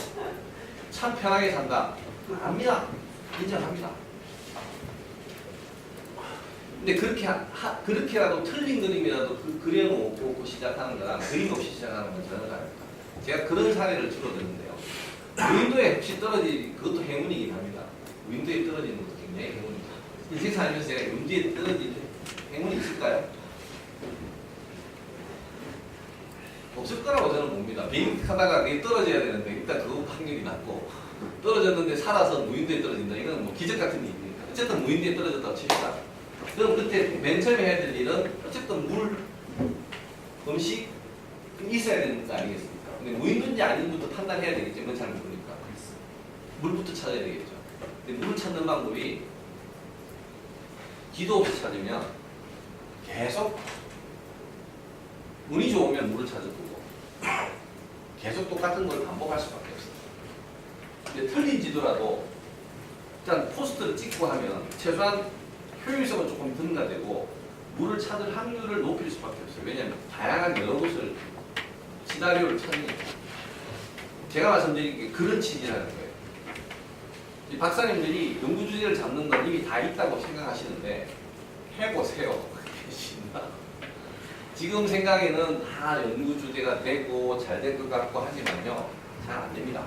참 편하게 산다. 그거 압니다. 인정합니다. 근데 그렇게라도 틀린 그림이라도 그려놓고 시작하는 거랑 그림 없이 시작하는 건 전혀 다릅니다. 제가 그런 사례를 들어드는데요. 무인도에 혹시 그것도 행운이긴 합니다. 무인도에 떨어지는 것도 굉장히 행운입니다. 인생 살면서 제가 무인도에 떨어진 행운이 있을까요? 없을 거라고 저는 봅니다. 비행하다가 그게 떨어져야 되는데 일단 그거 확률이 낮고, 떨어졌는데 살아서 무인도에 떨어진다. 이건 뭐 기적 같은 일입니다. 어쨌든 무인도에 떨어졌다고 칩시다. 그럼 그때 맨 처음에 해야 될 일은 어쨌든 물, 음식 있어야 되는 거 아니겠습니까? 근데 무인도인지 아닌지부터 판단해야 되겠죠. 그건 잘 모르니까. 물부터 찾아야 되겠죠. 근데 물을 찾는 방법이 기도 없이 찾으면 계속 운이 좋으면 물을 찾을 거고 계속 똑같은 걸 반복할 수밖에 없어요. 근데 틀린 지도라도 일단 포스트를 찍고 하면 최소한 효율성은 조금 증가되고 물을 찾을 확률을 높일 수밖에 없어요. 왜냐하면 다양한 여러 곳을 시나리오를 찾으니까. 제가 말씀드린 게 그런 취지라는 거예요. 이 박사님들이 연구 주제를 잡는 건 이미 다 있다고 생각하시는데 해보세요. 지금 생각에는 다 연구 주제가 되고 잘 될 것 같고 하지만요, 잘 안 됩니다.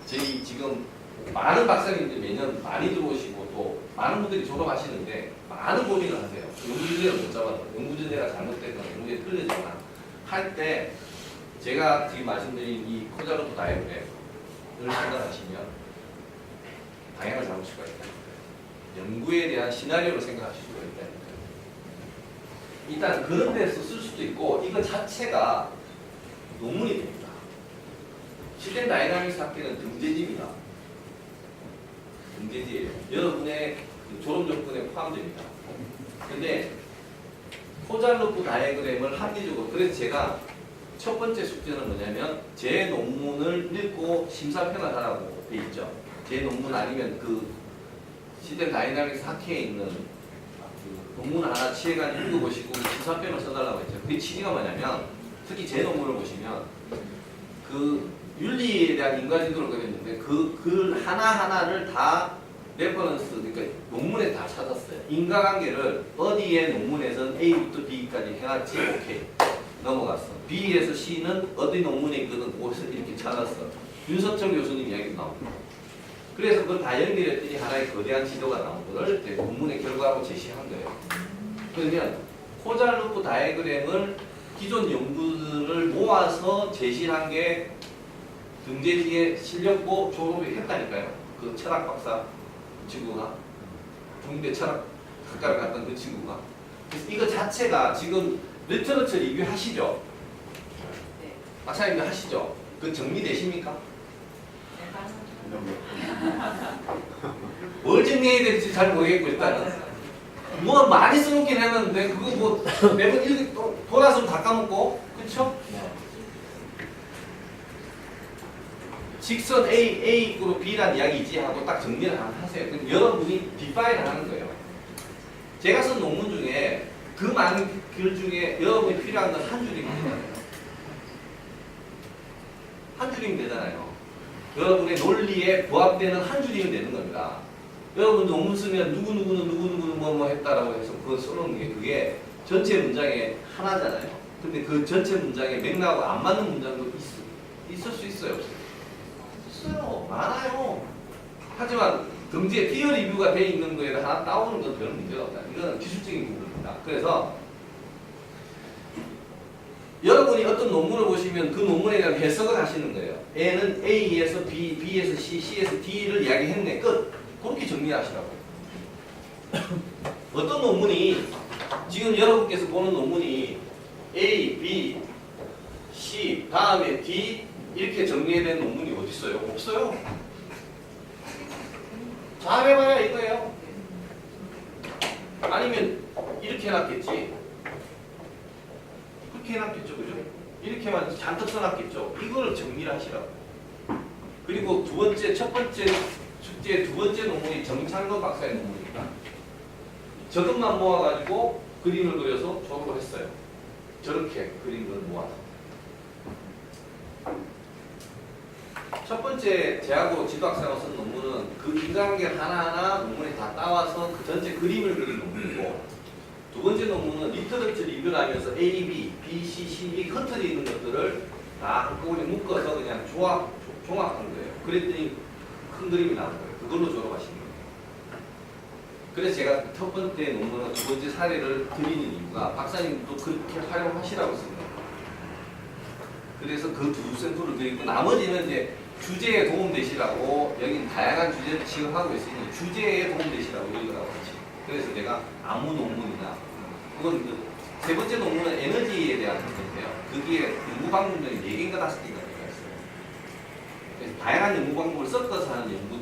저희 지금 많은 박사님들 매년 많이 들어오시고 또 많은 분들이 졸업하시는데 많은 고민을 하세요. 연구 주제를 못 잡아도, 연구 주제가 잘못되거나 연구 주제 틀려지거나 할 때 제가 지금 말씀드린 이 코자르토 다이어그램을 생각하시면 방향을 잡을 수가 있다. 연구에 대한 시나리오를 생각하실 수가 있다. 일단 그런 데서 쓸 수도 있고 이거 자체가 논문이 됩니다. 시스템 다이나믹스 학회는 등재지입니다. 등재지예요. 여러분의 졸업 조건에 포함됩니다. 근데 코잘루프 다이어그램을 합리적으로, 그래서 제가 첫 번째 숙제는 뭐냐면 제 논문을 읽고 심사평을 하라고 돼 있죠. 제 논문 아니면 그 시스템 다이나믹스 학회에 있는 그 논문 하나 취해가지고 읽어보시고 심사평을 써달라고 했죠. 그 취지가 뭐냐면 특히 제 논문을 보시면 그 윤리에 대한 인과지도를 그렸는데 그 글 하나하나를 다 레퍼런스, 그러니까 논문에 다 찾았어요. 인과관계를 어디에 논문에서는 A부터 B까지 해놨지, 오케이. 넘어갔어. B에서 C는 어디 논문에 있거든, 옷을 이렇게 찾았어. 윤석철 교수님 이야기도 나옵니다. 그래서 그걸 다 연결했더니 하나의 거대한 지도가 나온 거를 논문의 결과로 제시한 거예요. 그러면 코잘루프 다이어그램을 기존 연구들을 모아서 제시한 게 등재지에 실렸고 졸업을 했다니까요. 그 철학 박사 친구가, 중대 철학 학과를 갔던 그 친구가. 그래서 이거 자체가 지금 리터러처 리뷰 하시죠? 네. 박사님들 하시죠? 그 정리되십니까? 뭘 정리해야 될지 잘 모르겠고 일단은 뭐 많이 써놓긴 했는데 그거 뭐 매번 이렇게 돌아서 다 까먹고, 그쵸? 직선 A 이꾸로 B라는 이야기지 하고 딱 정리를 하세요. 그럼 여러분이 디파인을 하는 거예요. 제가 쓴 논문 중에 그 많은 글 중에 여러분이 필요한 건 한 줄이면 되잖아요. 한 줄이면 되잖아요. 여러분의 논리에 부합되는 한 줄이면 되는 겁니다. 여러분 논문 쓰면 누구누구는 누구누구는 뭐 했다라고 해서 그걸 써놓는 게 그게 전체 문장의 하나잖아요. 근데 그 전체 문장에 맥락하고 안 맞는 문장도 있을 수 있어요, 없어요? 있어요. 많아요. 하지만 등지에 피어 리뷰가 돼 있는 거에 하나 따오는 건 별 문제가 없다. 이건 기술적인 부분입니다. 그래서 여러분이 어떤 논문을 보시면 그 논문에 대한 해석을 하시는 거예요. A는 A에서 B, B에서 C, C에서 D를 이야기했네. 끝. 그렇게 정리하시라고. 어떤 논문이 지금 여러분께서 보는 논문이 A, B, C, 다음에 D 이렇게 정리된 논문이 어디 있어요? 없어요. 잘해봐야 이거예요. 아니면 이렇게 해놨겠지. 그렇게 해놨겠죠, 그죠? 이렇게만 잔뜩 써놨겠죠. 이걸 정리를 하시라고. 그리고 두 번째, 첫 번째 숙제 두 번째 논문이 정창건 박사의 논문입니다. 저것만 모아가지고 그림을 그려서 졸업을 했어요. 저렇게 그림을 모아서. 첫 번째 제하고 지도학생하고 쓴 논문은 그 인간관계 하나하나 논문에 다 따와서 그 전체 그림을 그린 논문이고, 두 번째 논문은 리터러처 리뷰를 하면서 A, B, B, C, C, D 흩어져 있는 것들을 다 한꺼번에 묶어서 그냥 종합한 거예요. 그랬더니 큰 그림이 나온 거예요. 그걸로 졸업하신 거예요. 그래서 제가 첫 번째 논문과 두 번째 사례를 드리는 이유가 박사님도 그렇게 활용하시라고 쓴 거예요. 그래서 그 두 샘플을 드리고 나머지는 이제 주제에 도움되시라고, 여기는 다양한 주제를 지원하고 있으니 주제에 도움되시라고 이거라고 하지. 그래서 내가 아무 논문이나, 그건 세 번째 논문은 에너지에 대한 문제인데요. 거기에 연구 방법론이 4개인가 5개인가 있어요. 그래서 다양한 연구 방법을 섞어서 하는 연구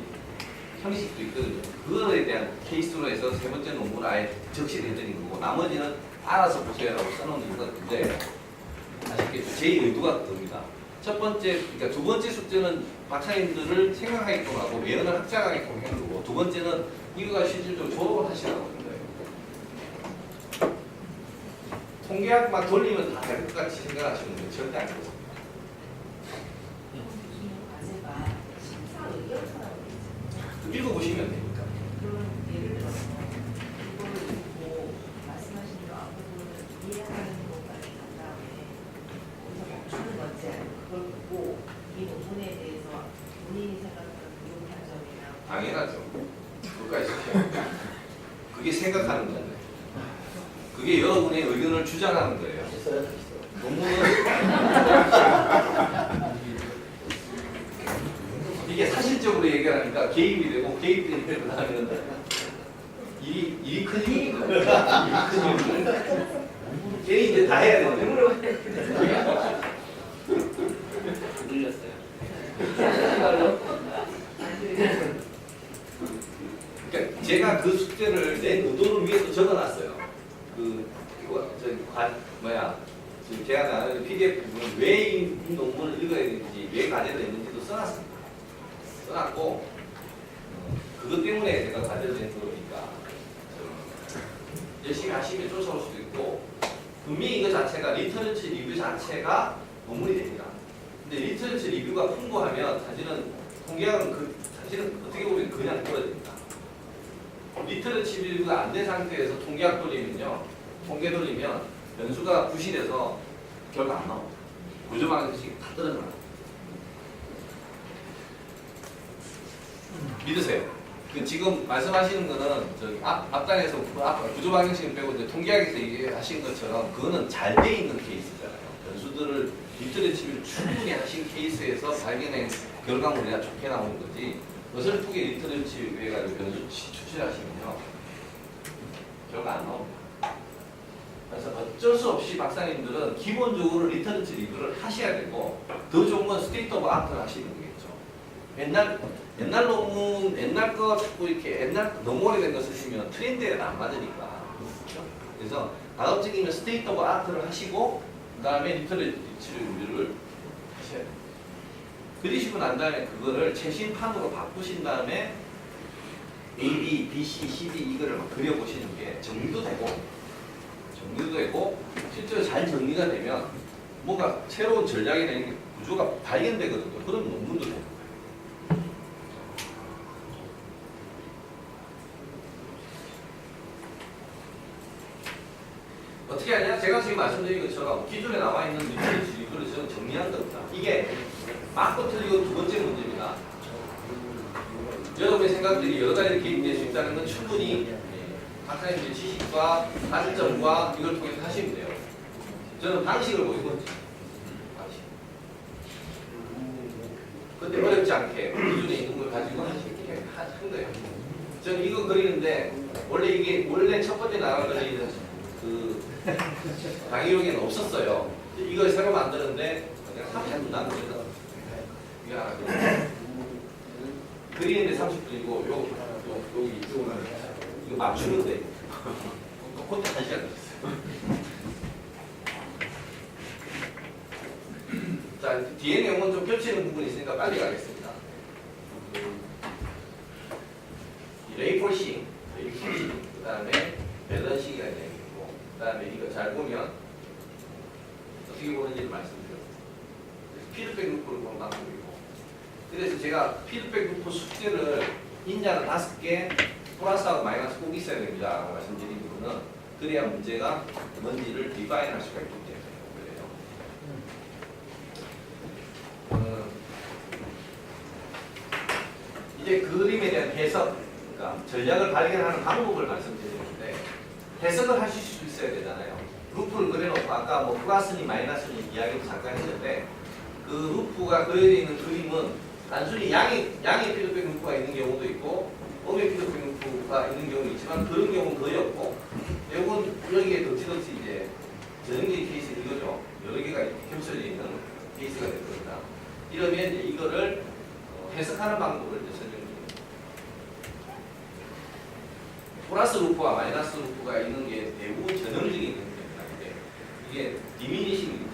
형식도 있거든요. 그거에 대한 케이스로 해서 세 번째 논문을 아예 적시를 해드린 거고, 나머지는 알아서 보세요라고 써놓은 이유가 근데 아시겠죠? 제 의도가 그겁니다. 첫 번째, 그러니까 두 번째 숙제는 박사님들을 생각하게끔 하고 외연을 확장하게끔 하는 거고, 두 번째는 이거가 실질적으로 졸업을 하시라고 하는 거예요. 통계학만 돌리면 다 될 것 같이 생각하시는 건 절대 아니거든요. 과제가 심사 의견서라고 있잖아요. 읽어보시면 되니까. 그런 예를 들어서 이거를 읽고 말씀하신 거 앞부분을 이해하는 것까지 간 다음에 거기서 멈추는 건지 아니면 그걸 보고 이 논문에 대해서 본인이 생각하는 부족한 점이나 당연하죠. 그것까지 시켜요. 그게 생각하는 건데. 그게 여러분의 의견을 주장하는 거예요. 있어요? 논문은 이게 사실적으로 얘기하니까 개입이 되고, 개입되니까 그 다음에는 일이 큰 일입니다. 일이 큰 일입니다. 걔 이제 다 해야 되는데. 그러니까 제가 그 숙제를 낸 의도를 위해서 적어놨어요. 지금 제가 나는 PDF 부분 왜 이 논문을 읽어야 되는지, 왜 과제를 냈는지도 써놨습니다. 써놨고, 그것 때문에 제가 과제를 낸 거니까 열심히 하시면 쫓아올 수도 있고, 분명히 이거 자체가 리터러처 리뷰 자체가 논문이 됩니다. 근데 리터러처 리뷰가 풍부하면 사실은 통계학은 사실은 어떻게 보면 그냥 떨어집니다. 리터러처 리뷰가 안 된 상태에서 통계학 돌리면요, 통계 돌리면 변수가 부실해서 결과 안 나옵니다. 구조 방식이 다 떨어져요. 믿으세요. 지금 말씀하시는 거는 저기 앞단에서 구조 방식을 빼고 이제 통계학에서 얘기하신 것처럼 그거는 잘 돼 있는 케이스잖아요. 변수들을 리터러처를 충분히 하신 케이스에서 발견한 결과물이나 좋게 나오는 거지, 어설프게 리터러처 해가지고 변수 추출하시면요 결과 안 나옵니다. 그래서 어쩔 수 없이 박사님들은 기본적으로 리터러처 리뷰를 하셔야 되고, 더 좋은 건 스테이트 오브 아트를 하시는 거겠죠. 옛날 논문, 옛날 거 자꾸 이렇게 너무 오래된 거 쓰시면 트렌드에 안 맞으니까. 그래서 가급적이면 스테이트 오브 아트를 하시고, 그 다음에 리터러처 리뷰를 하셔야 돼요. 그리시고 난 다음에 그거를 최신판으로 바꾸신 다음에 A, B, B, C, C, D 이거를 막 그려보시는 게 정리도 되고 실제로 잘 정리가 되면 뭔가 새로운 전략이 되는 게 구조가 발견되거든요. 그런 논문도 되는 거예요. 어떻게 하냐? 제가 지금 말씀드린 것처럼 기존에 나와 있는 리터러처 리뷰를 저는 정리한 겁니다. 이게 맞고 틀리고 두 번째 문제입니다. 여러분의 생각들이 여러 가지 개입될 수 있다는 건 충분히 박사님의 지식과 관점과 이걸 통해서 하시면 돼요. 저는 방식을 보여드렸죠. 방식. 근데 어렵지 않게 기존에 있는 걸 가지고 하는 거예요. 저는 이거 그리는데 원래 첫 번째 나라 그리는 그 강의록에는 없었어요. 이걸 새로 만드는데 그냥 30분 남겨서 이거 하나 그리는데 30분이고 여기 이거 맞추는데 그것도 1시간 됐어요. 자, 뒤에 내용은 좀 겹치는 부분이 있으니까 빨리 가겠습니다. 레이폴싱, 그 다음에 밸런싱이라는 얘기고, 그 다음에 이거 잘 보면 어떻게 보는지를 말씀드렸어요. 피드백 루프를 보는 방법이고, 그래서 제가 피드백 루프 숙제를 인자는 5개, 플러스하고 마이너스 꼭 있어야 됩니다. 라고 말씀드린 부분은 그래야 문제가 뭔지를 디파인 할 수가 있기 때문에 그래요. 이제 그림에 대한 해석, 그러니까 전략을 발견하는 방법을 말씀드리는데 해석을 하실 수 있어야 되잖아요. 루프를 그려놓고 아까 뭐 플러스니 마이너스니 이야기를 잠깐 했는데 그 루프가 그려져 있는 그림은 단순히 양의 피드백 루프가 있는 경우도 있고 음의 피드백 루프가 있는 경우도 있지만 그런 경우는 거의 없고 이건 여기에 덕지덕지 이제 전형적인 케이스는 이거죠. 여러 개가 이렇게 겹쳐져 있는 케이스가 될 겁니다. 이러면 이제 이거를 해석하는 방법을 이제 설명드립니다. 플러스 루프와 마이너스 루프가 있는 게 대부분 전형적인 경우인데 이게 디미니싱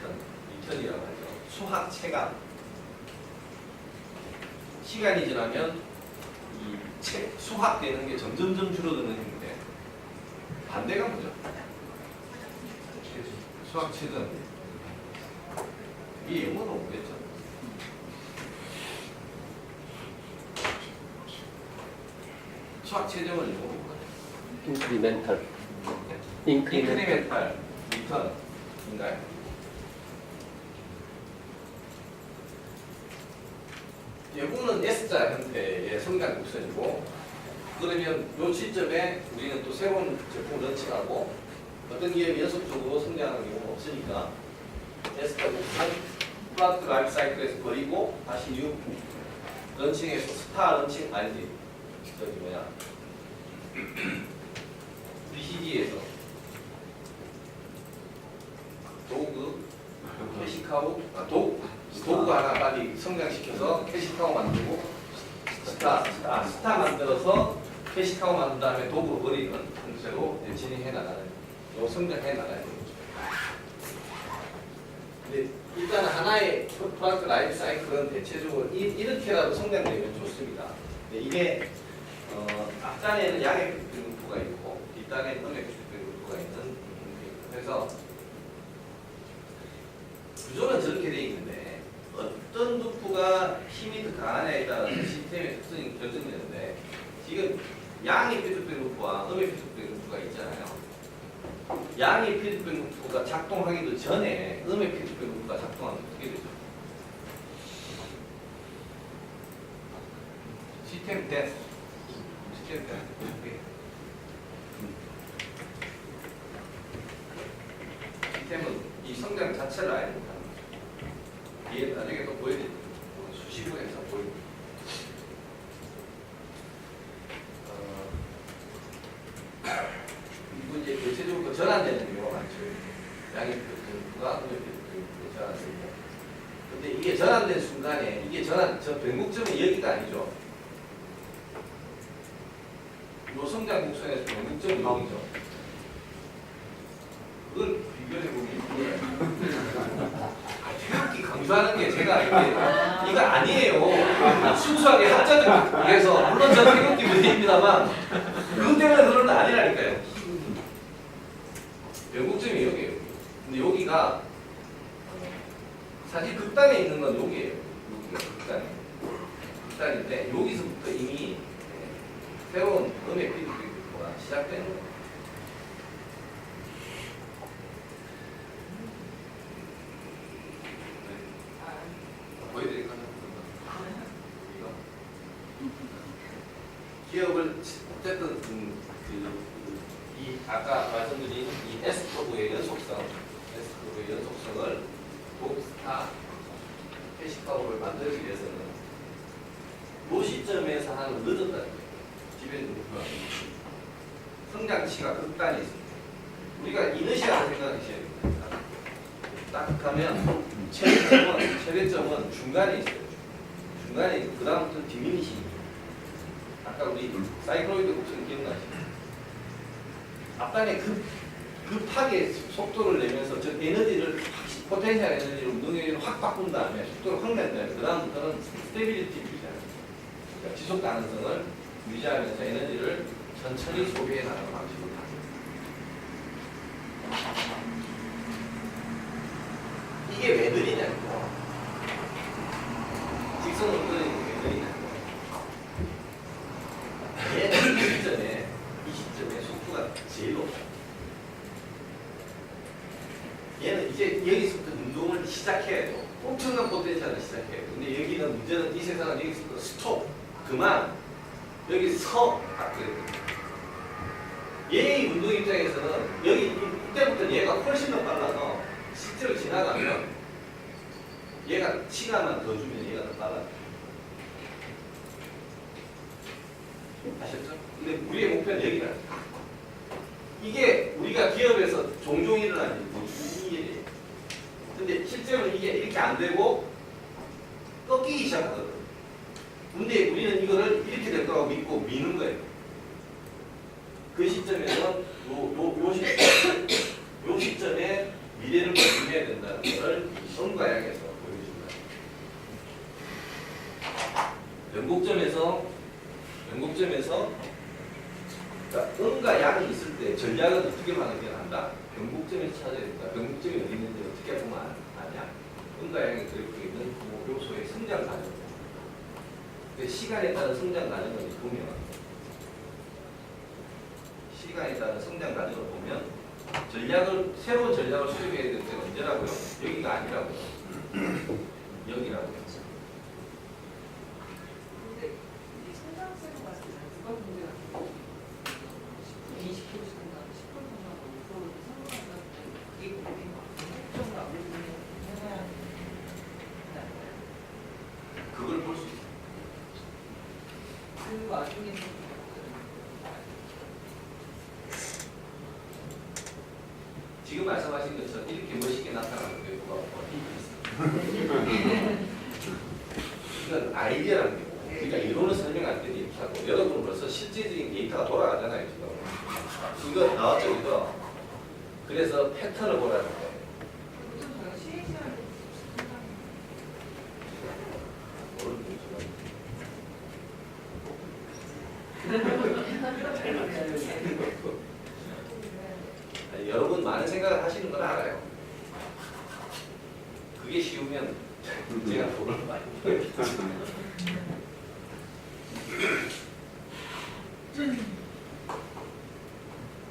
리턴이라고 하죠. 수학 체감. 시간이 지나면 이 수학되는 게 점점점 줄어드는 행위인데 반대가 뭐죠? 수학 체감. 이게 영어로 뭐겠죠? 수학 체점을 영어로 뭐죠? 인크리멘탈. 인크리멘탈 리턴인가요? 요거는 S자 형태의 성장 곡선이고 그러면 요 시점에 우리는 또 새로운 제품을 런칭하고 어떤 기업이 연속적으로 성장하는 경우는 없으니까 S자 곡선 플라트 라이프 사이클에서 버리고 다시 뉴 런칭해서 스타 런칭 아니지 저기 뭐야 BCG에서 도구 캐시카우 도구 하나 빨리 성장시켜서 캐시카우 만들고 스타 만들어서 캐시카우 만든 다음에 도구로 버리는 형태로 진행해 나가는 요 성장해 나가는 거죠. 근데 일단 하나의 프로덕트 라이프 사이클은 대체적으로 이렇게라도 성장되면 좋습니다. 근데 이게 앞단에는 양의 루프가 있고 뒷단에는 음의 루프가 있는 형태입니다. 그래서 구조는 저렇게 되어 있는데 어떤 루프가 힘이 더 강하냐에 따라서 시스템의 특성이 결정되는데 지금 양의 피드백 루프와 음의 피드백 루프가 있잖아요. 양의 피드백 루프가 작동하기도 전에 음의 피드백 루프가 작동하면 어떻게 되죠? 시스템 데스. 시스템은 이 성장 자체를 알지 못합니다. 뒤에 나중에 또 보여드릴게요. 수식으로 해서 보여드릴게요. 이거 이제 대체적으로 전환되는 경우가 많죠. 양의 피드백과 음의 피드백이 전환됩니다. 근데 이게 전환된 순간에 이게 저 변곡점은 여기가 아니죠. 요 성장 곡선에서 변곡점은 여기죠. 그걸 비교해보면 정확히 강조하는 게 제가 이거 아니에요. 순수하게 학자들에서 물론 저는 태극기 문제입니다만 그것 때문에 그런 건 아니라니까요. 변곡점이 여기에요. 근데 여기가 사실 극단에 있는 건 여기에요. 여기가 극단인데 여기서부터 이미 새로운 음의 피드백가 시작되는 거예요. 보여드릴까요? 기업을 어쨌든 이 아까 말씀드린 이 S커브의 연속성을 독스타 캐시카우를 만들기 위해서는 이 시점에서 하는 늦었다는 거예요. 집에 성장치가 극단이 있습니다. 우리가 이너시아를 생각하셔야 됩니다. 딱 하면 최대점은 중간에 있어요. 중간에 있고 그 다음부터 디미니시. 아까 우리 사이클로이드 곡선 기억나시죠? 앞단에 급하게 속도를 내면서 저 에너지를 포텐셜 에너지를 운동에너지를 확 바꾼 다음에 속도를 확 낸 다음에 그 다음부터는 스테빌리티 유지하는, 그러니까 지속 가능성을 유지하면서 에너지를 천천히 소비해 나가는 방식으로 가요. 이게 왜 느리냐고. 직선으로 끌어내는 게 왜 느리냐고. 얘는 이 시점에 속도가 제일 높아요. 얘는 이제 여기서부터 운동을 시작해야 돼요. 엄청난 포텐셜을 시작해야 돼요. 근데 여기는 문제는 이 세상은 여기서부터 스톱, 그만, 여기 서, 딱 그래요. 얘의 운동 입장에서는 여기 이때부터 얘가 훨씬 더 빨라서 실제로 지나가면 얘가 시간만 더 주면 얘가 더 빨라요. 아셨죠? 근데 우리의 목표는 여기라. 이게 우리가 기업에서 종종 일어나는 일이에요. 근데 실제로 이게 이렇게 안 되고 꺾이기 시작하거든. 근데 우리는 이거를 이렇게 될 거라고 믿고 미는 거예요. 그 시점에서 요 시점에 미래를 준비해야 된다는 것을 성과 양에서 보여줍니다. 변곡점에서 그러니까 음과 양이 있을 때 전략은 어떻게 발견한다? 변곡점에서 찾아야 된다. 변곡점이 어디 있는지 어떻게 보면 아냐? 음과 양이 그리고 있는 그 요소의 성장 과정. 시간에 따른 성장 과정을 보면 새로운 전략을 수립해야 될 때가 언제라고요? 여기가 아니라고요. 여기라고요. 근데 이 성장세로 봤을 때 누가 문제가 10% 20% 성장, 10% 성장, 5% 성장한다. 이게 고민인 것 같아요. 특정과 우리는 해야 한다. 그걸 볼 수 있어요. 그 와중에서 지금 말씀하신 것처럼 이렇게 멋있게 나타나는 게 뭐가 있어요. 이건 아이디어라는 게 그러니까 이론을 설명할 때는 이렇게 하고 여러분 벌써 실제적인 데이터가 돌아가잖아요. 지금 이거 나왔죠 이거. 그래서 패턴을 보라는 거예요. 우선 저희가 시행시할 때 아니, 여러분 많은 생각을 하시는 건 알아요. 그게 쉬우면 제가 돈을 많이 벌겠지.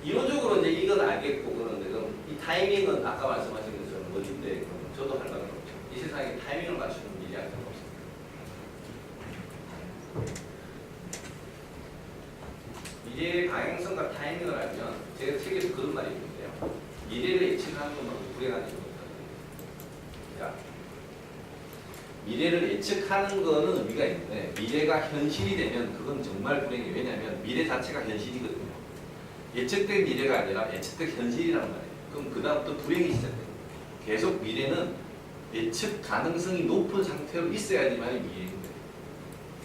이론적으로 이제 이건 알겠고 그런데 그럼 이 타이밍은 아까 말씀하신 것처럼 어딘데 저도 할 말은 없죠. 이 세상에 타이밍을 맞추는 일이 아직 없습니다. 미래의 방향성과 타이밍을 알면 제가 책에서 그런 말이 있는데요. 미래를 예측하는 것만큼 불행한 일은 없다. 미래를 예측하는 거는 의미가 있는데 미래가 현실이 되면 그건 정말 불행해요. 왜냐하면 미래 자체가 현실이거든요. 예측된 미래가 아니라 예측된 현실이란 말이에요. 그럼 그 다음부터 불행이 시작돼요. 계속 미래는 예측 가능성이 높은 상태로 있어야지만 미래인데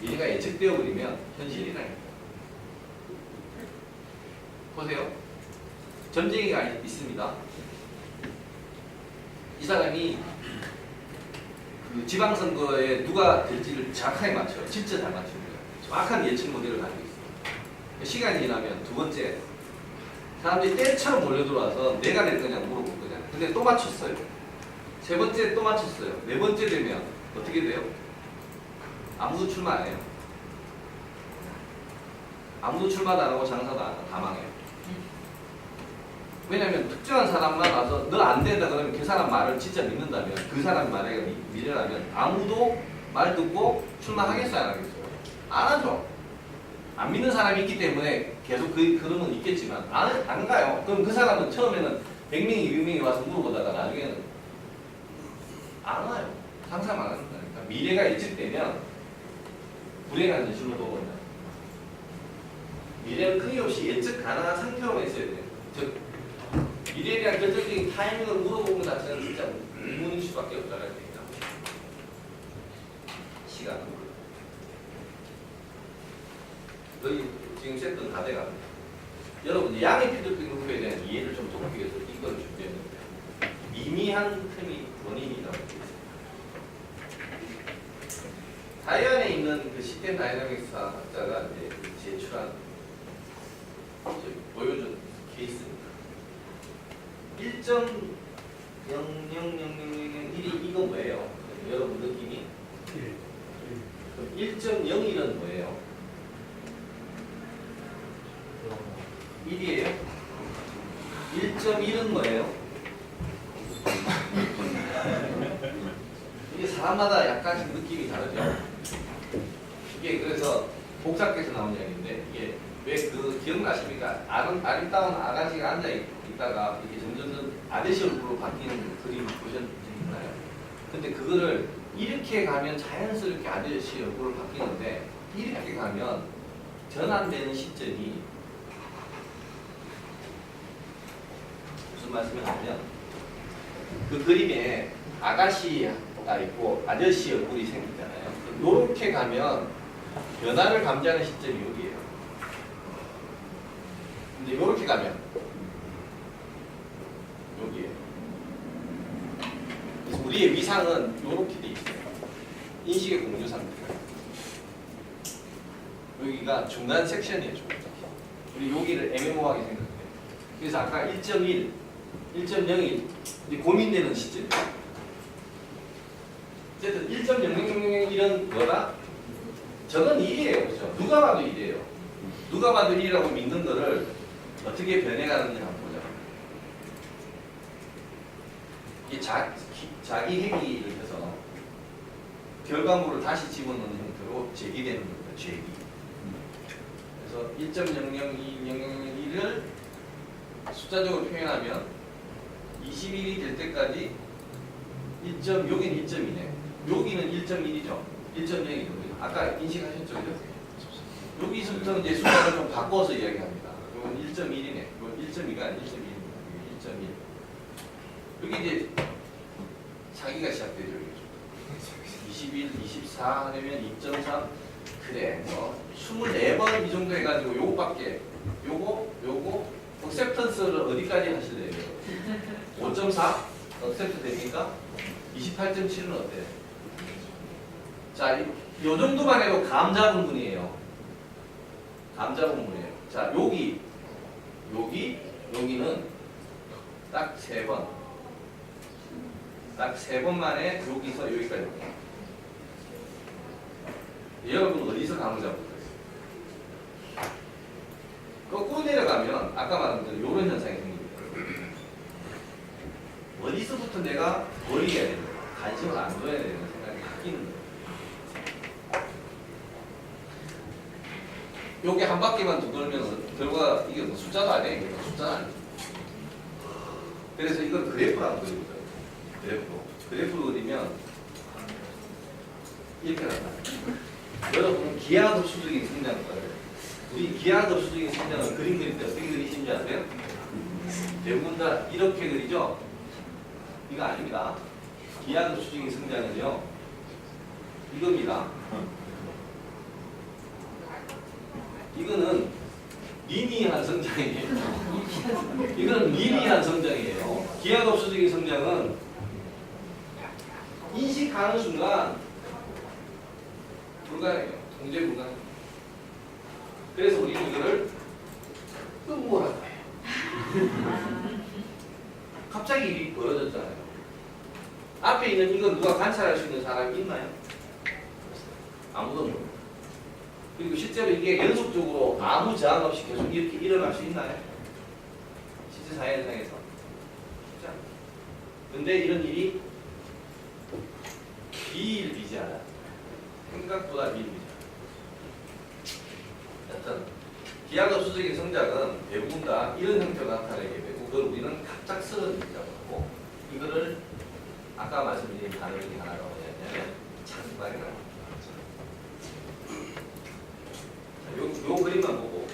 미래가 예측되어 버리면 현실이라는 보세요. 전쟁이가 있습니다. 이 사람이 그 지방선거에 누가 될지를 정확하게 맞춰요. 진짜 잘 맞추는 거예요. 정확한 예측 모델을 가지고 있어요. 시간이 지나면 두 번째 사람들이 때처럼 몰려들어와서 내가 될 거냐 물어볼 거잖아요. 근데 또 맞췄어요. 세 번째 또 맞췄어요. 네 번째 되면 어떻게 돼요? 아무도 출마 안 해요. 아무도 출마도 안 하고 장사도 안 하고 다 망해요. 왜냐하면 특정한 사람만 와서 너 안 된다 그러면 그 사람 말을 진짜 믿는다면 그 사람 말에 미래라면 아무도 말 듣고 출마하겠어요 안 하겠어요? 안 하죠. 안 믿는 사람이 있기 때문에 계속 그러면 있겠지만 안 가요. 그럼 그 사람은 처음에는 100명이 200명이 와서 물어보다가 나중에는 안 와요. 상상 안 한다니까. 미래가 예측되면 불행한 현실로 보거든요. 미래는 끊임없이 예측 가능한 상태로만 있어야 돼요. 즉 미래에 대한 결정적인 타이밍을 물어보는 것 자체는 진짜 의문일 수밖에 없다는 얘기다. 시간. 거의 지금 세트는 다 돼갑니다. 여러분, 양의 피드백 루프에 대한 이해를 좀 돕기 위해서 이걸 준비했는데 미미한 틈이 원인이라고 되어 있습니다. 타이완에 있는 그 시스템 다이나믹스 학자가 이제 제출한 보여준 케이스입니다. 1.0000001이 이거 뭐예요? 여러분 느낌이? 1.01은 뭐예요? 1이에요? 1.1은 뭐예요? 이게 사람마다 약간씩 느낌이 다르죠? 이게 그래서 복사께서 나온 이야기인데 이게 왜 그 기억나십니까? 아름다운 아가씨가 앉아있다가 이렇게 점점 아저씨 얼굴로 바뀌는 그림 보셨나요? 근데 그거를 이렇게 가면 자연스럽게 아저씨 얼굴로 바뀌는데 이렇게 가면 전환되는 시점이 무슨 말씀이냐면 그 그림에 아가씨가 있고 아저씨 얼굴이 생기잖아요. 이렇게 가면 변화를 감지하는 시점이 여기예요. 근데 이렇게 가면 여기에요. 그래서 우리의 위상은 이렇게 돼 있어요. 인식의 공유 상태. 여기가 중간 섹션이에요. 중간 섹션. 우리 여기를 애매모호하게 생각해요. 그래서 아까 1.1, 1.01 이제 고민되는 시점이에요. 어쨌든 1.0001은 뭐다? 저건 1이에요. 그렇죠? 누가 봐도 1이에요. 누가 봐도 1이라고 믿는 거를 어떻게 변해가는지 한번 보자. 이게 자기 회귀를 해서 결과물을 다시 집어넣는 형태로 제기되는 겁니다. 제기. 그래서 1.002001을 숫자적으로 표현하면 21이 될 때까지 여기는 1.2네. 여기는 1.1이죠. 1.0이죠. 아까 인식하셨죠? 그죠? 여기서부터 이제 숫자를 좀 바꿔서 이야기합니다. 이건 1.1이네. 이건 1.2가 아니라 1.1입니다. 1.1. 여기 이제 사기가 시작되죠. 21, 24 하면 2.3. 그래, 뭐 24번 이 정도 해가지고 요거밖에 요거 억셉턴스를 어디까지 하실래요? 5.4? 억셉트 됩니까? 28.7은 어때요? 자, 요 정도만 해도 감 잡은 분이에요. 감 잡은 분이에요. 자, 여기는 딱 3번. 딱 3번 만에 여기서 여기까지. 여러분 어디서 감을 잡을 거예요? 거꾸로 내려가면 아까 말한 대로 이런 현상이 생깁니다. 어디서부터 내가 뭘 해야 되는 거야? 관심을 안 둬야 되는 생각이 바뀌는 거예요. 요게 한 바퀴만 더 돌면 결과 이게 뭐 숫자도 아니에요. 이게 숫자도 아니에요. 그래서 이걸 그래프라고 그리거든요. 그래프로 그리면 이렇게 나타나요. 여러분 기하급수적인 성장을 우리 기하급수적인 성장을 그림 그릴 때 어떻게 그리시는지 아세요? 대부분 다 이렇게 그리죠? 이거 아닙니다. 기하급수적인 성장은요 이겁니다. 이거는 리니어한 성장이에요. 이거는 리니어한 성장이에요. 기하급수적인 성장은 인식하는 순간 불가능해요. 통제 불가능해요. 그래서 우리는 이거를 음모라고 해요. 갑자기 일이 벌어졌잖아요. 앞에 있는 이거 누가 관찰할 수 있는 사람이 있나요? 아무도 모르고. 그리고 실제로 이게 연속적으로 아무 저항 없이 계속 이렇게 일어날 수 있나요? 실제 사회 현상에서. 쉽지 않아요. 근데 이런 일이 비일비재하다. 생각보다 비일비재하다. 여튼 기하급수적인 성장은 대부분 다 이런 형태로 나타나게 되고 그걸 우리는 갑작스러운 일이라고 하고 이거를 아까 말씀드린 단어 중에 하나가 뭐냐면 찬발이라고 요 그림만 보고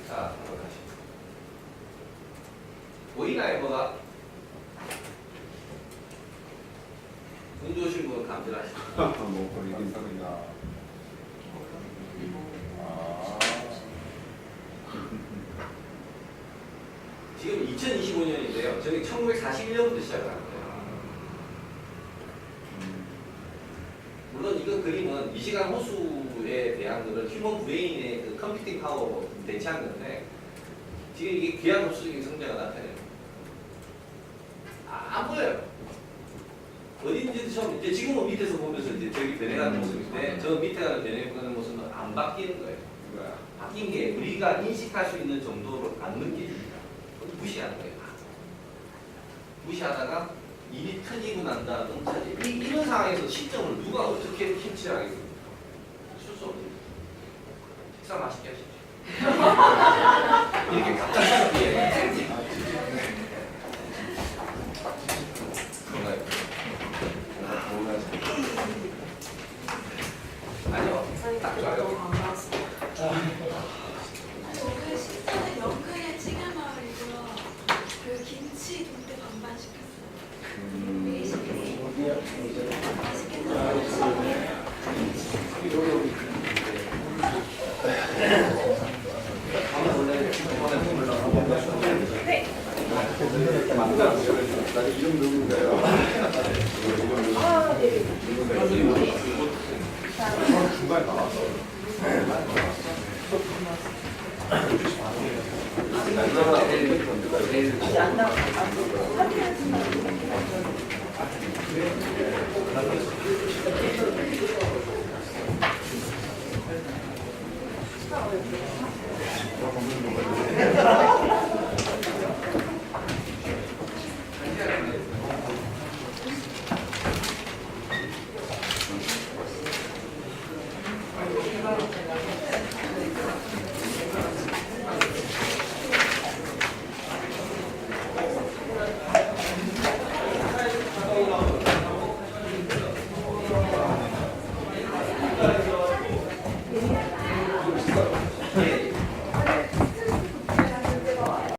자, 한번 하시죠. 좋으신 분 감질하시죠. 뭐 버리긴 버린다. 아, 지금 2025년인데요. 저희 1941년부터 시작을 한 거예요. 물론 이거 그림은 미시간 호수에 대한 거를 휴먼 브레인의 그 컴퓨팅 파워로 대체한 건데 지금 이게 귀한 흡수적인 성자가 나타내요. 안 보여요. 어딘지 처음 이제 지금은 밑에서 보면서 이제 저기 변해가는 모습인데 저 밑에 가는 변해가는 모습은 안 바뀌는 거예요. 바뀐 게 우리가 인식할 수 있는 정도로 안 느껴집니다. 무시하는 거예요. 무시하다가 일이 터지고 난 다음 이런 상황에서 시점을 누가 어떻게 캐치를 하겠습니까? 쓸 수 없는. 식사 맛있게 하십시오. 이렇게 갑작스럽게 아니요, 딱 좋아요. 오늘 식사는 연근의 찌개마을이고요. 그 김치 동태 반반 시켰어요. 나는 이름 누군가요? 중간에 나왔어. 네.